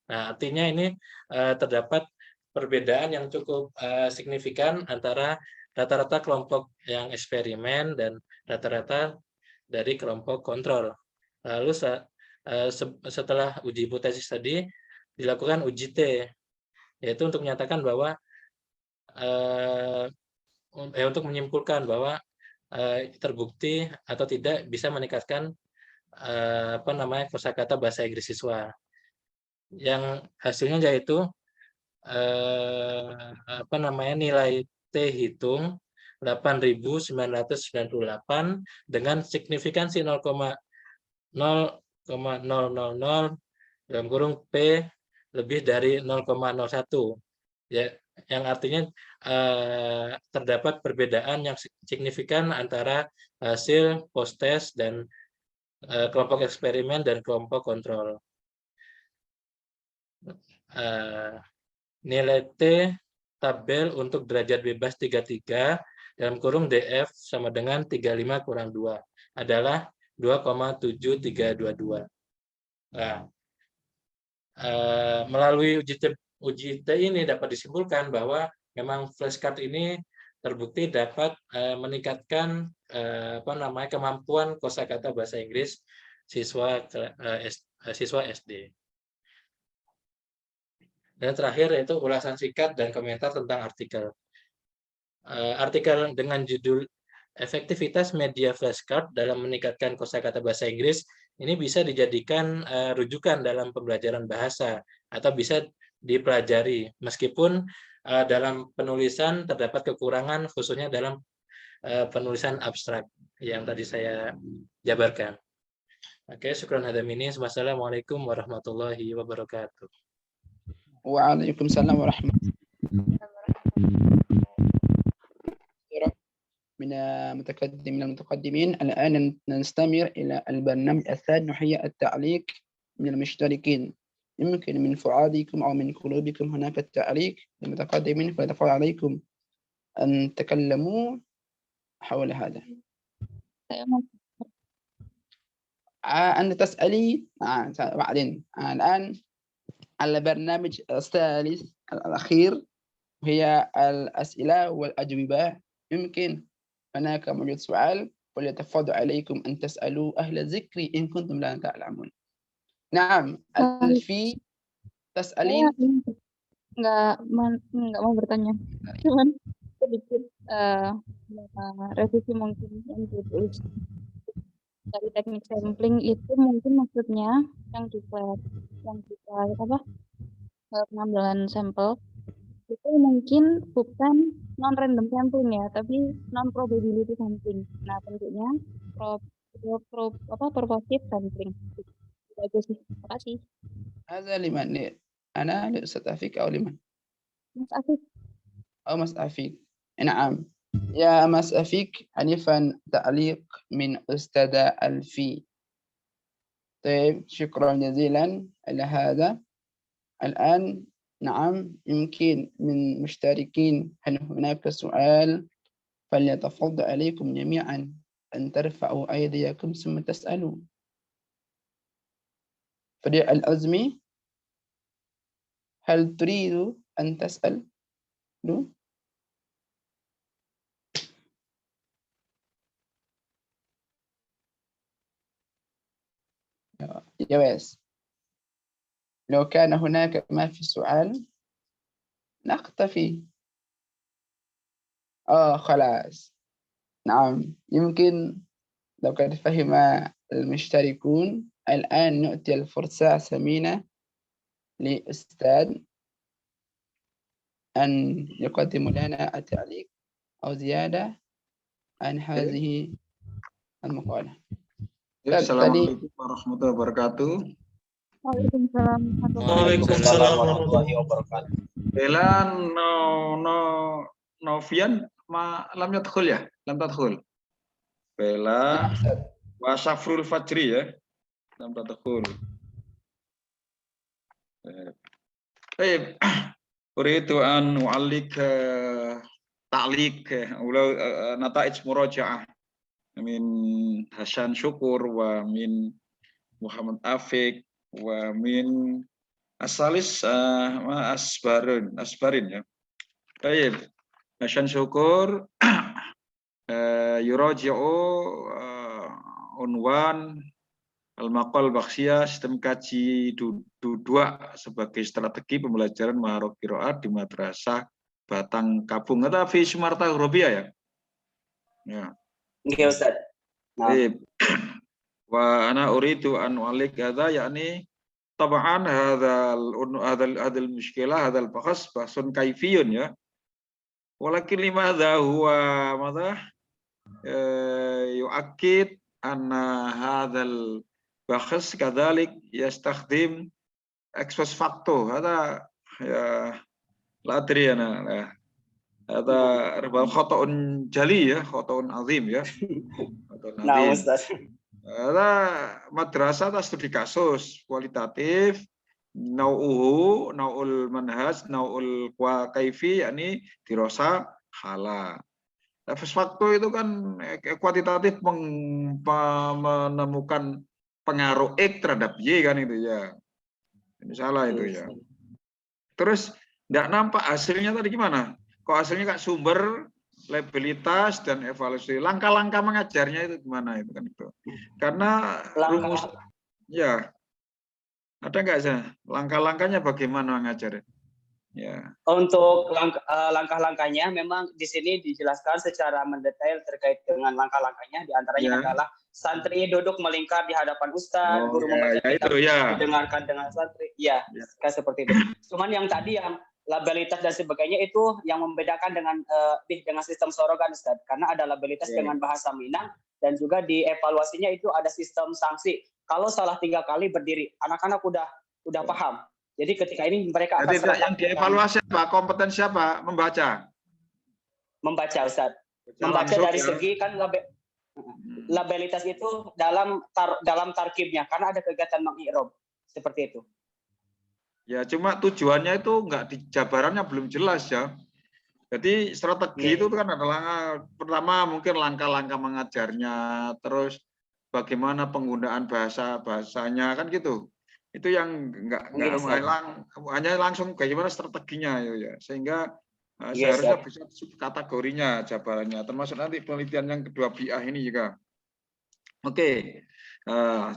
[SPEAKER 5] Nah, artinya ini terdapat perbedaan yang cukup signifikan antara rata-rata kelompok yang eksperimen dan rata-rata dari kelompok kontrol. Lalu setelah uji hipotesis tadi dilakukan uji T, yaitu untuk menyatakan bahwa untuk menyimpulkan bahwa terbukti atau tidak bisa meningkatkan kosakata bahasa Inggris siswa. Yang hasilnya yaitu nilai T hitung 8.998 dengan signifikansi 0,000 dalam kurung P lebih dari 0,01, ya, yang artinya terdapat perbedaan yang signifikan antara hasil post-test dan kelompok eksperimen dan kelompok kontrol. Nilai T tabel untuk derajat bebas 33 dalam kurung DF sama dengan 35 kurang 2 adalah 2,7322. Nah, melalui uji T ini dapat disimpulkan bahwa memang flashcard ini terbukti dapat meningkatkan kemampuan kosakata bahasa Inggris siswa SD. Dan terakhir yaitu ulasan singkat dan komentar tentang artikel. Artikel dengan judul efektivitas media flashcard dalam meningkatkan kosakata bahasa Inggris ini bisa dijadikan rujukan dalam pembelajaran bahasa atau bisa dipelajari meskipun dalam penulisan terdapat kekurangan khususnya dalam penulisan abstrak yang tadi saya jabarkan. Oke, syukran hadam ini. Wassalamualaikum warahmatullahi wabarakatuh.
[SPEAKER 3] Waalaikumsalam warahmatullahi wabarakatuh. من المتقدمين الآن نستمر إلى البرنامج الثاني وهي التعليق من المشتركين. يمكن من فؤادكم أو من قلوبكم هناك التعليق للمتقدمين فيتفضل عليكم أن تكلموا حول هذا. أنت تسألي بعدين. الآن البرنامج الثالث الأخير هي الأسئلة والأجوبة. يمكن هناك موجود سؤال وليتفضل عليكم أن تسألوا أهل الذكر إن كنتم لا تعلمون. نعم ألفي تسألين؟
[SPEAKER 7] Nggak mau bertanya, cuman sedikit revisi mungkin yang ditulis dari teknik sampling itu mungkin maksudnya yang kita pengambilan sampel itu mungkin bukan non random sampling ya, tapi non probability sampling. Nah, tentunya purposive sampling. Itu aja sih. Terima kasih.
[SPEAKER 3] هذا لمن؟ أنا لأستاذ أفيك أو لمن؟
[SPEAKER 7] Mas Afif.
[SPEAKER 3] أو مس أفيك. نعم يا مس أفيك حنيفا تعليق من أستاذ ألفي. طيب شكرا جزيلا على هذا. الآن نعم يمكن من مشتركين هل هناك سؤال؟ فليتفضل عليكم جميعا أن ترفعوا أيديكم ثم تسألوا. فريق الأزمي هل تريد أن تسأل؟ dulu. يا ويس لو كان هناك ما في السؤال نختفي. خلاص. نعم، يمكن لو قد فهم المشتركون الآن نؤتي الفرصة ثمينة لأستاذ أن يقدم لنا التعليق أو زيادة عن هذه المقالة.
[SPEAKER 2] Assalamualaikum warahmatullahi wabarakatuh.
[SPEAKER 7] Waalaikumsalam
[SPEAKER 6] Waalaikumsalam warahmatullahi
[SPEAKER 4] wabarakatuh.
[SPEAKER 2] Bella Novian lam yadkhul ya? Lam tadkhul. Bella wa Syafrul Fajri ya. Lam tadkhul. Baik. Uridu an u'allik ta'liq nata'ij murajaah min Hasan Syukur wa min Muhammad Afiq wa min Asalis Asbarin ya. Baik. Hasan Syukur yuraji'u unwan al-maqal bakhsiyah sistem kaji dua sebagai strategi pembelajaran maharot qiraat di madrasah Batang Kabung atau fi Sumarta Hurubiyah ya. Ya.
[SPEAKER 8] Oke, Ustaz.
[SPEAKER 2] Baik. Wa ana uridu an u'allik hadza yakni tab'an hadzal mushkilah hadzal bahsun kaifiyun ya. Walakin limadza huwa madza yu'akkid anna hadzal bahs kadzalik yastakhdim ex post facto hada ya la adri ana hada khata'un jali ya, khata'un azim ya.
[SPEAKER 8] Nah, Ustaz.
[SPEAKER 2] Ada madrasah atau studi kasus kualitatif nau'ul manhaj nau'ul kaifi yakni dirasa hala. Faktor itu kan kuantitatif menemukan pengaruh X terhadap Y kan itu ya. Ini salah itu ya. Terus enggak nampak hasilnya tadi gimana? Kok hasilnya kak sumber labelitas dan evaluasi langkah-langkah mengajarnya itu gimana itu kan itu karena rumus ya ada nggak sih langkah-langkahnya bagaimana mengajar ya.
[SPEAKER 8] Untuk langkah-langkahnya memang di sini dijelaskan secara mendetail terkait dengan langkah-langkahnya, diantaranya adalah santri duduk melingkar di hadapan ustadz, guru membaca kitab didengarkan dengan santri ya kayak seperti itu. Cuman yang tadi yang labelitas dan sebagainya itu yang membedakan dengan sistem sorogan, Ustaz. Karena ada labelitas dengan bahasa Minang dan juga di evaluasinya itu ada sistem sanksi. Kalau salah 3 kali berdiri, anak-anak udah paham. Jadi ketika ini mereka akan
[SPEAKER 2] yang dievaluasi apa? Kompetensi apa? Membaca.
[SPEAKER 8] Membaca, Ustaz. Membaca dari segi kan labelitas itu dalam tarkibnya karena ada kegiatan mengi'rab seperti itu.
[SPEAKER 2] Ya, cuma tujuannya itu enggak di jabarannya belum jelas ya. Jadi strategi itu kan adalah pertama mungkin langkah-langkah mengajarnya, terus bagaimana penggunaan bahasanya kan gitu. Itu yang enggak hanya langsung bagaimana strateginya ya. Sehingga seharusnya bisa kategorinya jabarannya, termasuk nanti penelitian yang kedua biah ini juga. Oke.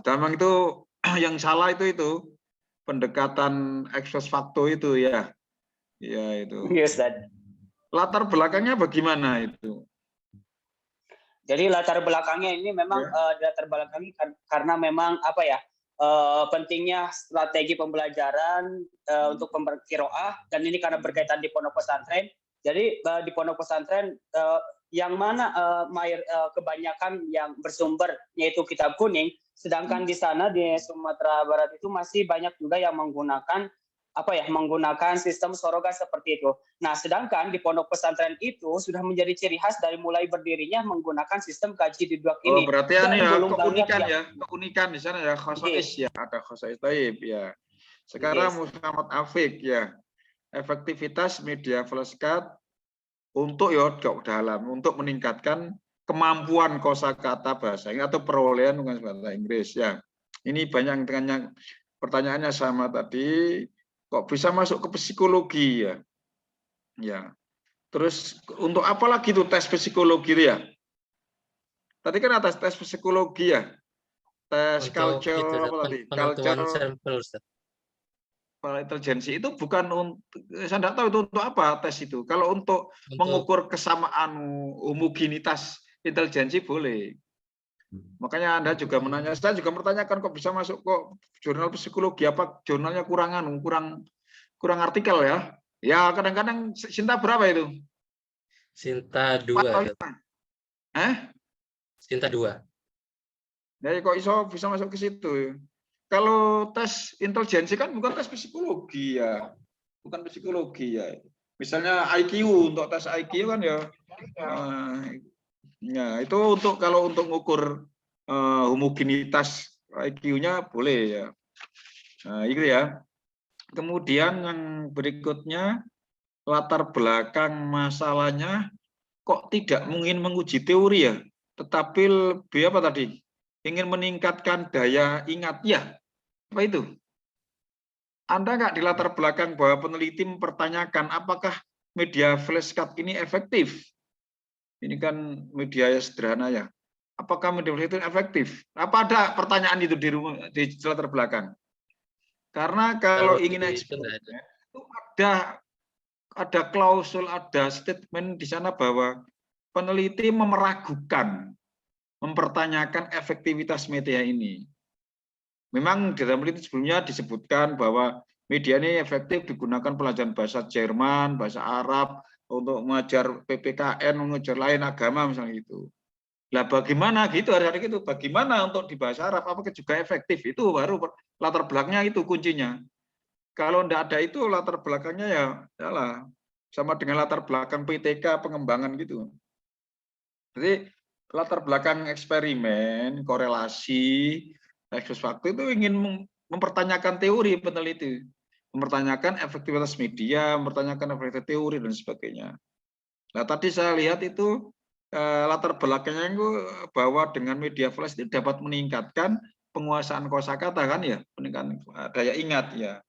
[SPEAKER 2] Damang itu yang salah itu pendekatan ex post facto itu ya. Ya itu.
[SPEAKER 8] Yes, Dad.
[SPEAKER 2] Latar belakangnya bagaimana itu?
[SPEAKER 8] Jadi latar belakangnya ini memang latar belakangnya karena memang apa ya? Pentingnya strategi pembelajaran untuk qiraah dan ini karena berkaitan di pondok pesantren. Jadi di pondok pesantren yang mana kebanyakan yang bersumber yaitu kitab kuning, sedangkan di sana di Sumatera Barat itu masih banyak juga yang menggunakan menggunakan sistem soroga seperti itu. Nah, sedangkan di pondok pesantren itu sudah menjadi ciri khas dari mulai berdirinya menggunakan sistem kaji diduak ini.
[SPEAKER 2] Oh, berarti ya keunikan di sana ya khosais ya, ada khosais taib ya. Sekarang Muhammad Afiq ya. Efektivitas media flashcard untuk dalam untuk meningkatkan kemampuan kosakata bahasa atau perolehan bahasa Inggris ya. Ini banyak dengan pertanyaannya sama tadi. Kok bisa masuk ke psikologi ya? Ya. Terus untuk apa lagi tuh tes psikologi itu ya? Tadi kan atas tes psikologi ya. Tes
[SPEAKER 5] Untuk itu,
[SPEAKER 2] culture
[SPEAKER 5] Ustaz,
[SPEAKER 2] apa tadi?
[SPEAKER 5] penentuan
[SPEAKER 2] Culture
[SPEAKER 5] sampel, Ustaz.
[SPEAKER 2] intelijensi itu bukan untuk, saya tidak tahu itu untuk apa tes itu. Kalau untuk mengukur kesamaan homogenitas intelijensi boleh. Makanya Anda juga menanya, saya juga mempertanyakan kok bisa masuk kok jurnal psikologi, apa jurnalnya kurang artikel ya? Ya kadang-kadang Sinta berapa itu?
[SPEAKER 5] Sinta 2,
[SPEAKER 2] 4 atau
[SPEAKER 5] Ustaz.
[SPEAKER 2] 5?
[SPEAKER 5] Sinta 2.
[SPEAKER 2] Jadi kok iso bisa masuk ke situ? Kalau tes intelijensi kan bukan tes psikologi ya, bukan psikologi ya. Misalnya IQ, untuk tes IQ kan ya, ya itu untuk kalau untuk mengukur homogenitas IQ-nya boleh ya. Nah, itu ya. Kemudian yang berikutnya latar belakang masalahnya kok tidak mungkin menguji teori ya, tetapi lebih apa tadi? Ingin meningkatkan daya ingat ya. Apa itu? Anda nggak di latar belakang bahwa peneliti mempertanyakan apakah media flashcard ini efektif? Ini kan media yang sederhana ya. Apakah media flashcard itu efektif? Apa ada pertanyaan itu di latar belakang? Karena kalau ingin eksperimen itu ada klausul, ada statement di sana bahwa peneliti meragukan, mempertanyakan efektivitas media ini. Memang di dalam penelitian sebelumnya disebutkan bahwa media ini efektif digunakan pelajaran bahasa Jerman, bahasa Arab, untuk mengajar PPKN, mengajar lain agama misalnya itu. Lah bagaimana gitu hari-hari itu? Bagaimana untuk di bahasa Arab? Apakah juga efektif? Itu baru latar belakangnya itu kuncinya. Kalau tidak ada itu latar belakangnya ya, yalah, sama dengan latar belakang PTK pengembangan gitu. Jadi latar belakang eksperimen, korelasi, ekspos faktor itu ingin mempertanyakan teori peneliti, mempertanyakan efektivitas media, mempertanyakan efektivitas teori dan sebagainya. Nah tadi saya lihat itu latar belakangnya itu bahwa dengan media flash itu dapat meningkatkan penguasaan kosakata kan ya, meningkatkan daya ingat ya.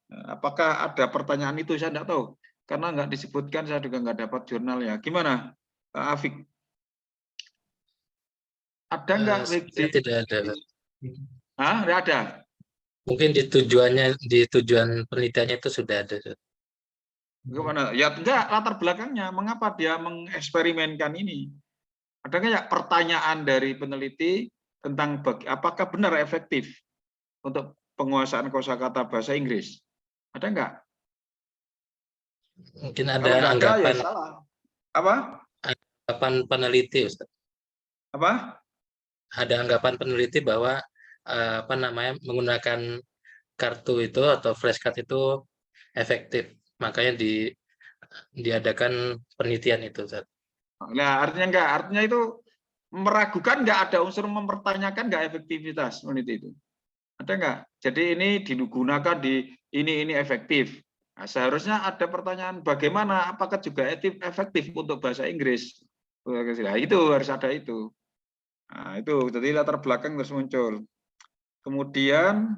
[SPEAKER 2] Nah, apakah ada pertanyaan itu saya tidak tahu karena nggak disebutkan, saya juga nggak dapat jurnalnya. Gimana, Afik? Ada nggak?
[SPEAKER 5] Tidak ada.
[SPEAKER 2] Hah? Nggak ada?
[SPEAKER 5] Mungkin di tujuan penelitiannya itu sudah ada.
[SPEAKER 2] Gimana? Ya enggak, latar belakangnya. Mengapa dia mengeksperimenkan ini? Ada nggak ya pertanyaan dari peneliti tentang apakah benar efektif untuk penguasaan kosakata bahasa Inggris? Ada nggak?
[SPEAKER 5] Mungkin ada
[SPEAKER 2] Kalau nggak ada,
[SPEAKER 5] anggapan
[SPEAKER 2] ya salah. Apa?
[SPEAKER 5] Anggapan peneliti, Ustaz.
[SPEAKER 2] Apa?
[SPEAKER 5] Ada anggapan peneliti bahwa menggunakan kartu itu atau flashcard itu efektif, makanya diadakan penelitian itu, Ustaz.
[SPEAKER 2] Nah, artinya itu meragukan, nggak ada unsur mempertanyakan nggak efektivitas peneliti itu. Ada nggak? Jadi ini digunakan di ini efektif. Nah, seharusnya ada pertanyaan bagaimana, apakah juga efektif untuk bahasa Inggris? Nah, itu harus ada itu. Nah, itu jadi latar belakang terus muncul. Kemudian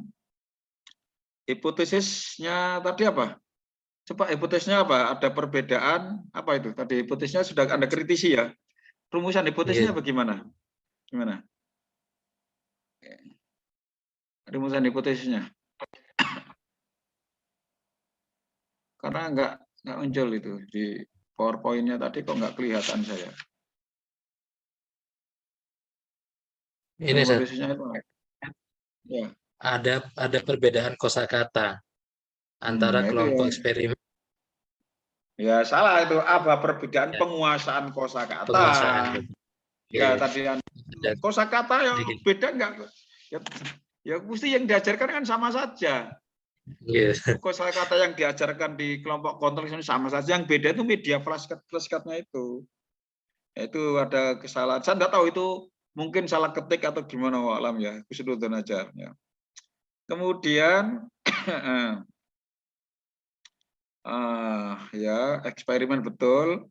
[SPEAKER 2] hipotesisnya tadi apa? Coba hipotesisnya apa? Ada perbedaan apa itu? Tadi hipotesisnya sudah Anda kritisi ya. Rumusan hipotesisnya bagaimana? Gimana? Rumusan hipotesisnya. Karena nggak muncul itu di PowerPoint-nya tadi, kok nggak kelihatan saya.
[SPEAKER 5] Ini
[SPEAKER 2] hipotesisnya itu. Ya.
[SPEAKER 5] Ada perbedaan kosakata antara kelompok
[SPEAKER 2] ya.
[SPEAKER 5] eksperimen.
[SPEAKER 2] Ya salah itu, apa perbedaan penguasaan kosakata?
[SPEAKER 5] Penguasaan.
[SPEAKER 2] Ya tadi kosakata yang beda enggak? Ya mesti yang diajarkan kan sama saja. Kosakata yang diajarkan di kelompok konteks ini sama saja. Yang beda itu media flashcard-nya itu. Itu ada kesalahan. Saya enggak tahu itu mungkin salah ketik atau gimana alam ya. Keseluruhan aja. Ya. Kemudian ya eksperimen betul,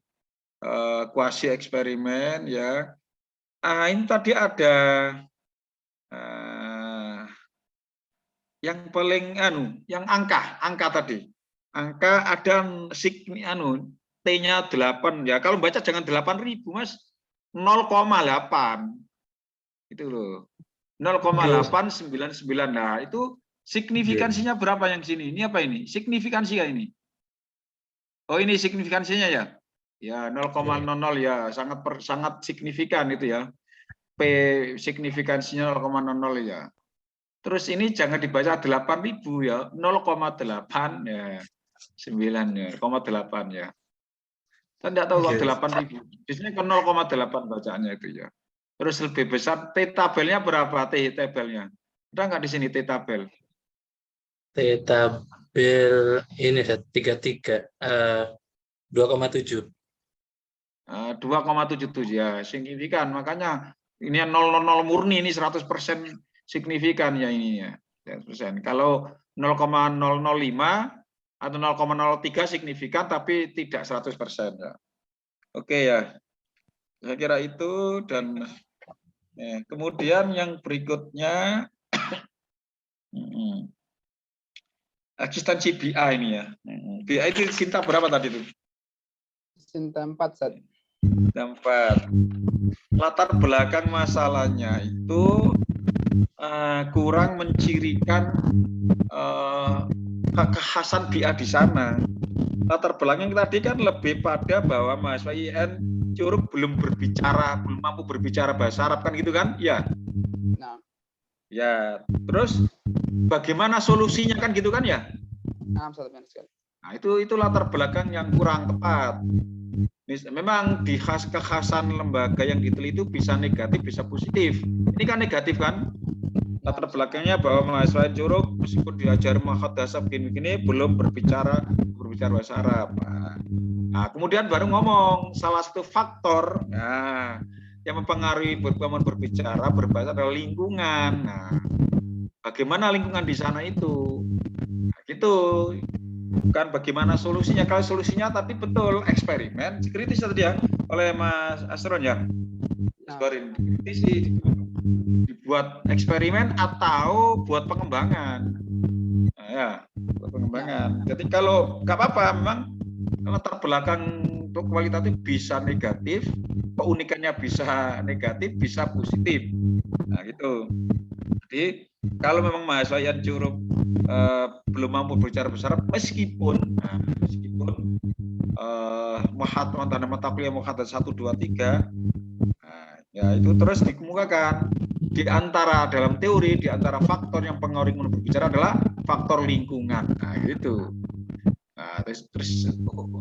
[SPEAKER 2] kuasi eksperimen ya. Ini tadi ada yang paling yang angka tadi. Angka ada T-nya 8 ya. Kalau baca jangan 8.000 Mas. 0,8. Itu loh. 0,899. Nah, itu signifikansinya berapa yang sini? Ini apa ini? Signifikansi ya ini? Oh, ini signifikansinya ya? Ya, 0,00 ya, sangat signifikan itu ya. P signifikansinya 0,00 ya. Terus ini jangan dibaca 8.000 ya, 0,8 ya. 9 ya, 0,8 ya. Saya tidak tahu kalau 8.000. Biasanya ke 0,8 bacaannya itu ya. Terus lebih besar, T tabelnya berapa? T tabelnya. Ada nggak di sini T tabel?
[SPEAKER 5] T tabel ini 33 2,7.
[SPEAKER 2] 2,77 ya, signifikan. Makanya ini 000 murni, ini 100% signifikan ya ini ya. 100%. Kalau 0,005 atau 0,03 signifikan tapi tidak 100% ya. Oke ya. Saya kira itu. Dan kemudian yang berikutnya eksistensi BA ini ya. BA itu Sinta berapa tadi itu?
[SPEAKER 3] Sinta 4, Ustaz.
[SPEAKER 2] 4. Latar belakang masalahnya itu kurang mencirikan kekhasan BA di sana. Latar belakang tadi kan lebih pada bahwa mahasiswa IN Curug belum mampu berbicara bahasa Arab kan gitu kan? Ya.
[SPEAKER 3] Nah.
[SPEAKER 2] Ya, terus bagaimana solusinya kan gitu kan ya?
[SPEAKER 3] Nah,
[SPEAKER 2] itu latar belakang yang kurang tepat. Memang kekhasan lembaga yang diteliti itu bisa negatif, bisa positif. Ini kan negatif kan? Latar belakangnya bahwa mahasiswa Curug meskipun diajar muhadasah begini-begini belum berbicara bahasa Arab. Nah, kemudian baru ngomong salah satu faktor yang mempengaruhi kemampuan berbicara berbahasa adalah lingkungan. Nah, bagaimana lingkungan di sana itu? Nah, gitu. Bukan bagaimana solusinya. Kalau solusinya tadi betul eksperimen, dikritis tadi ya oleh Mas Asron ya. Dikritisi, dibuat eksperimen atau buat pengembangan. Nah, ya, buat pengembangan. Jadi kalau nggak apa-apa, memang latar belakang untuk kualitatif bisa negatif, keunikannya bisa negatif, bisa positif. Nah, gitu. Jadi kalau memang mahasiswa yang Curug belum mampu berbicara bahasa Arab, meskipun mata kuliah muhadat 1, 2, 3, ya itu terus dikemukakan di antara dalam teori di antara faktor yang pengaruh berbicara adalah faktor lingkungan. Nah, gitu. Nah, terus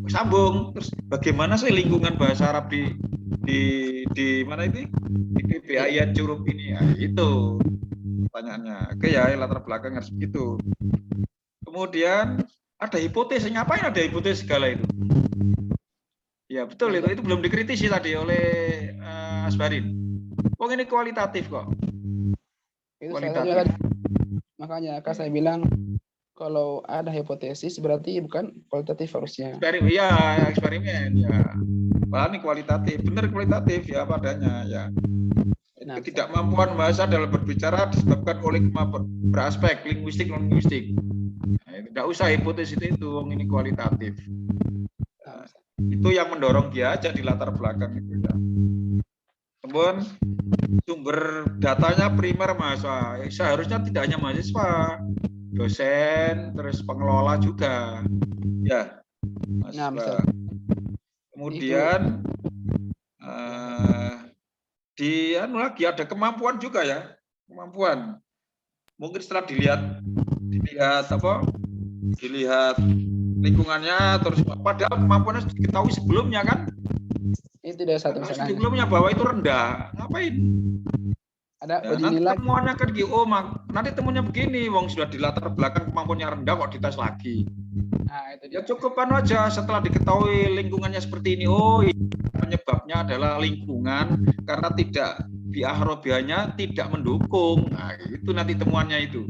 [SPEAKER 2] sambung terus bagaimana sih lingkungan bahasa Arab di mana itu di PBAIN Curug ini? Nah, itu pertanyaannya. Oke ya, latar belakang harus begitu. Kemudian ada hipotesis, ngapain ada hipotesis segala itu? Ya betul, itu belum dikritisi tadi oleh Asbarin. Oh, ini kualitatif kok.
[SPEAKER 3] Itu kualitatif. Makanya kan saya bilang kalau ada hipotesis berarti bukan kualitatif harusnya.
[SPEAKER 2] Eksperimen ya. Padahal ini kualitatif, benar kualitatif ya padanya ya. Ketidakmampuan bahasa dalam berbicara disebabkan oleh beraspek linguistik non linguistik. Nah, tidak usah hipotesis itu, ini kualitatif. Nah, itu yang mendorong dia aja di latar belakang itu ya. Kemudian sumber datanya primer mahasiswa. Seharusnya tidak hanya mahasiswa, dosen, terus pengelola juga. Ya. Mahasiswa. Kemudian lagi ada kemampuan juga ya, kemampuan. Mungkin setelah dilihat lingkungannya terus padahal kemampuannya sudah diketahui sebelumnya kan?
[SPEAKER 3] Itu dari satu misalnya.
[SPEAKER 2] Sebelumnya bahwa itu rendah, ngapain?
[SPEAKER 3] Ada
[SPEAKER 2] nanti temuannya kan nanti temunya begini, wong sudah di latar belakang kemampuannya rendah kok dites lagi.
[SPEAKER 3] Nah, itu
[SPEAKER 2] ya cukupan aja setelah diketahui lingkungannya seperti ini. Oh, penyebabnya adalah lingkungan karena tidak biahrobianya tidak mendukung. Nah, itu nanti temuannya itu.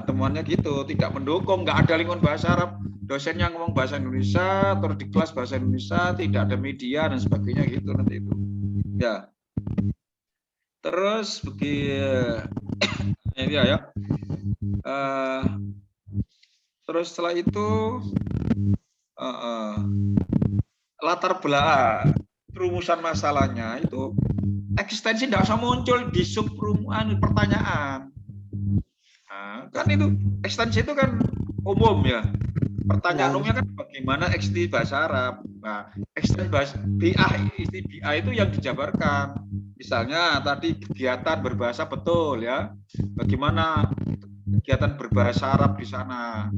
[SPEAKER 2] Temuannya gitu, tidak mendukung, nggak ada lingkungan bahasa Arab, dosennya ngomong bahasa Indonesia, terus di kelas bahasa Indonesia, tidak ada media dan sebagainya gitu nanti itu. Ya. Terus ini ya. Terus setelah itu latar belakang rumusan masalahnya itu eksistensi tidak usah muncul di pertanyaan. Nah, kan itu eksistensi itu kan umum ya. Pertanyaan umumnya kan bagaimana eksistensi bahasa Arab. Nah, eksistensi bahasa BA itu yang dijabarkan. Misalnya tadi kegiatan berbahasa betul ya. Bagaimana kegiatan berbahasa Arab di sana.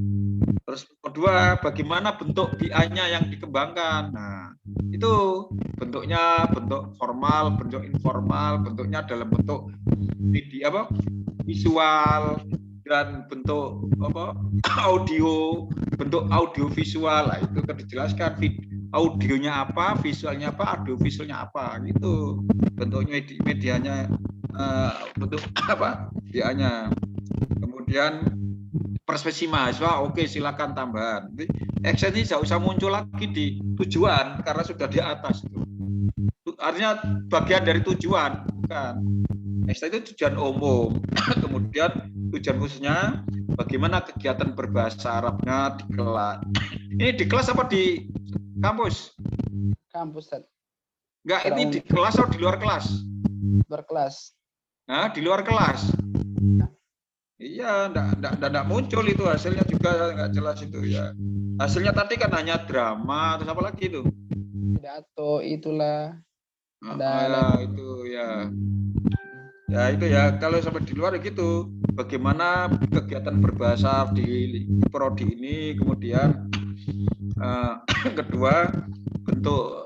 [SPEAKER 2] Terus kedua, bagaimana bentuk BA-nya yang dikembangkan. Nah, itu bentuknya bentuk formal, bentuk informal, bentuknya dalam bentuk visual dan bentuk audio, bentuk audio visual. Lah, itu kan dijelaskan audionya apa, visualnya apa, audio visualnya apa gitu. Bentuknya medianya bentuk apa? BA-nya. Kemudian perspektif mahasiswa, oke silakan tambahan. Ekstensi tidak usah muncul lagi di tujuan karena sudah di atas itu. Artinya bagian dari tujuan, bukan. Ekstensi itu tujuan umum. Kemudian tujuan khususnya bagaimana kegiatan berbahasa Arabnya di kelas. Ini di kelas apa di kampus?
[SPEAKER 3] Kampus, Ustaz.
[SPEAKER 2] Enggak, ini di kelas atau di luar kelas?
[SPEAKER 3] Luar kelas.
[SPEAKER 2] Nah, di luar kelas. Iya, enggak muncul itu hasilnya juga enggak jelas itu ya. Hasilnya tadi kan hanya drama, terus apa lagi itu?
[SPEAKER 3] Pidato itulah.
[SPEAKER 2] Ya, itu ya. Ya itu ya, kalau sampai di luar gitu, bagaimana kegiatan berbahasa di prodi ini, kemudian kedua bentuk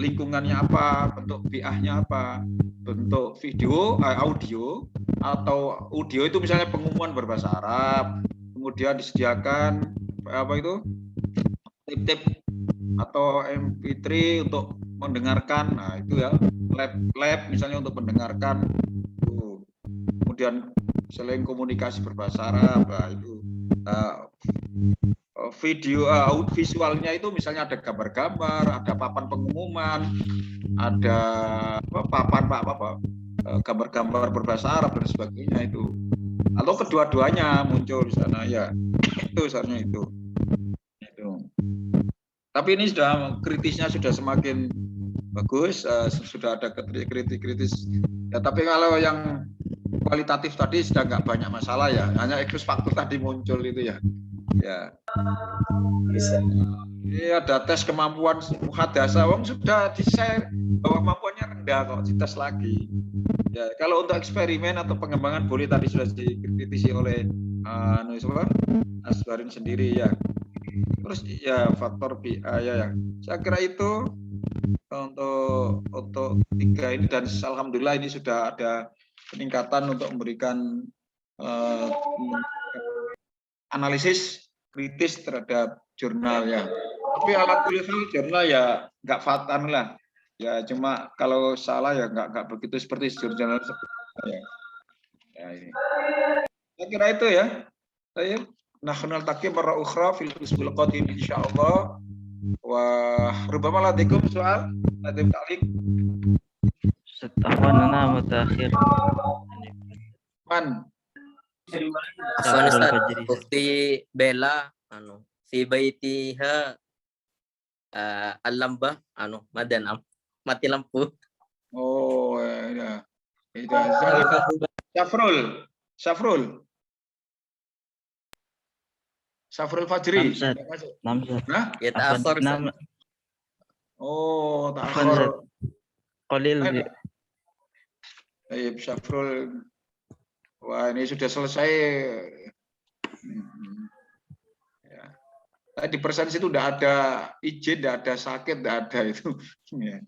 [SPEAKER 2] lingkungannya apa, bentuk BA-nya apa, bentuk video, audio atau audio itu misalnya pengumuman berbahasa Arab, kemudian disediakan apa itu tip-tip atau MP3 untuk mendengarkan. Nah itu ya lab misalnya untuk mendengarkan. Kemudian selain komunikasi berbahasa Arab, nah, itu video visualnya itu misalnya ada gambar-gambar, ada papan pengumuman, ada papan gambar-gambar berbahasa Arab dan sebagainya itu. Atau kedua-duanya muncul di sana ya. Itu seharusnya itu. Tapi ini sudah kritisnya sudah semakin bagus, sudah ada kritis. Ya, tapi kalau yang kualitatif tadi sudah nggak banyak masalah ya, hanya X faktor tadi muncul itu ya. Ya. Ini ada tes kemampuan muhadasah, wong sudah di-share bahwa kemampuannya rendah kok dites lagi. Ya, kalau untuk eksperimen atau pengembangan boleh tadi sudah dikritisi oleh Asbarin sendiri ya. Terus ya faktor BA ya. Saya kira itu untuk tiga ini dan alhamdulillah ini sudah ada peningkatan untuk memberikan analisis kritis terhadap jurnal ya. Tapi alhamdulillah jurnal ya nggak fatal lah. Ya cuma kalau salah ya nggak begitu seperti jurnal ya. Ya ini. Saya kira itu ya. Saya nahnal taqi marra ukhra fil qismil qadim insyaallah. Wa rubama ladikum soal ladim ta'liq.
[SPEAKER 9] Setahwanana mutakhir.
[SPEAKER 2] Man.
[SPEAKER 10] Ukti Bella fi baitiha al-lambah madanam mati lampu.
[SPEAKER 2] Oh ya. Itu Safrul Fajri.
[SPEAKER 9] Namzat.
[SPEAKER 10] Ya ta'akhir.
[SPEAKER 2] Oh, ta'akhir.
[SPEAKER 9] Qalil.
[SPEAKER 2] Baik, Safrul. Wah, ini sudah selesai. Ya. Di persen itu tidak ada izin, tidak ada sakit, tidak ada itu. Ya.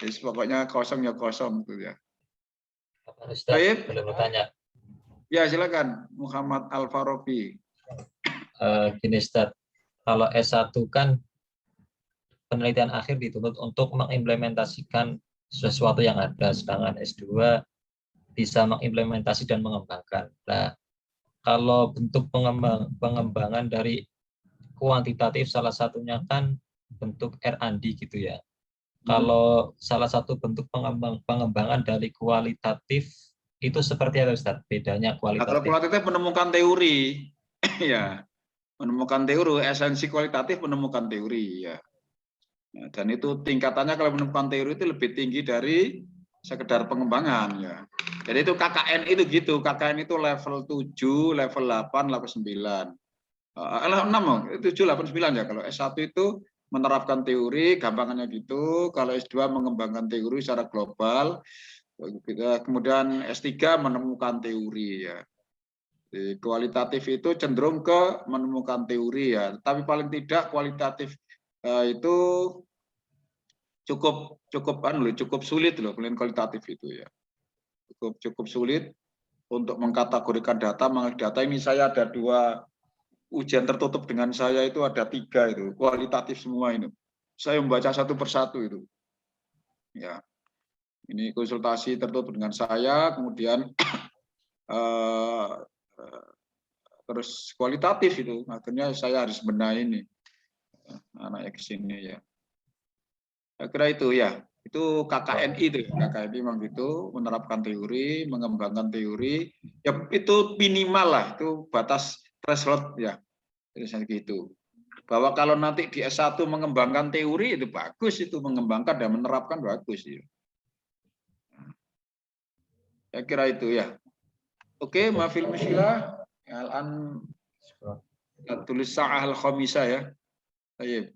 [SPEAKER 2] Jadi pokoknya kosong ya kosong itu ya. Baik.
[SPEAKER 4] Boleh bertanya?
[SPEAKER 2] Ya, silakan Muhammad Al-Farabi.
[SPEAKER 4] Gini Ustaz, kalau S1 kan penelitian akhir dituntut untuk mengimplementasikan sesuatu yang ada, sedangkan S2 bisa mengimplementasi dan mengembangkan. Nah, kalau bentuk pengembangan dari kuantitatif salah satunya kan bentuk R&D gitu ya. Kalau salah satu bentuk pengembangan dari kualitatif itu seperti apa Ustaz? Bedanya kualitatif.
[SPEAKER 2] Kalau kualitatif menemukan teori, ya. Menemukan teori, esensi kualitatif menemukan teori ya. Nah, dan itu tingkatannya kalau menemukan teori itu lebih tinggi dari sekedar pengembangan ya. Jadi itu KKN itu gitu, KKN itu level 7, level 8, level 9. 6, 7, 8, 9 ya. Kalau S1 itu menerapkan teori, gampangannya gitu. Kalau S2 mengembangkan teori secara global. Kemudian S3 menemukan teori ya. Jadi, kualitatif itu cenderung ke menemukan teori ya. Tapi paling tidak kualitatif itu cukup sulit loh, kualitatif itu ya. Cukup sulit untuk mengkategorikan data. Data ini saya ada 2 ujian tertutup dengan saya itu ada 3 itu kualitatif semua ini. Saya membaca satu persatu itu. Ya, ini konsultasi tertutup dengan saya, kemudian terus kualitatif itu. Akhirnya saya harus benahi ini anaknya ke sini ya. Saya kira itu ya. Itu KKNI itu, KKNI memang gitu, menerapkan teori, mengembangkan teori. Ya itu minimal lah, itu batas threshold ya. Jadi gitu. Bahwa kalau nanti di S1 mengembangkan teori itu bagus, itu mengembangkan dan menerapkan bagus ya. Saya kira itu ya. Oke, maafil musyilah. Al-an tulis sa'ah al-khamisah ya. Baik.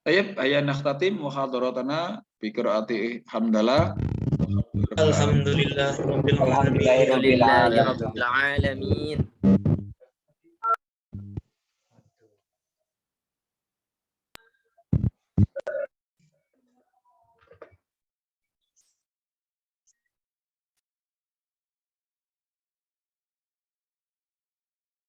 [SPEAKER 2] Baik, ayat nakhtatim muhadaratana bi qiraati hamdalah.
[SPEAKER 6] Alhamdulillah rabbil alamin.
[SPEAKER 10] Alhamdulillah rabbil alamin.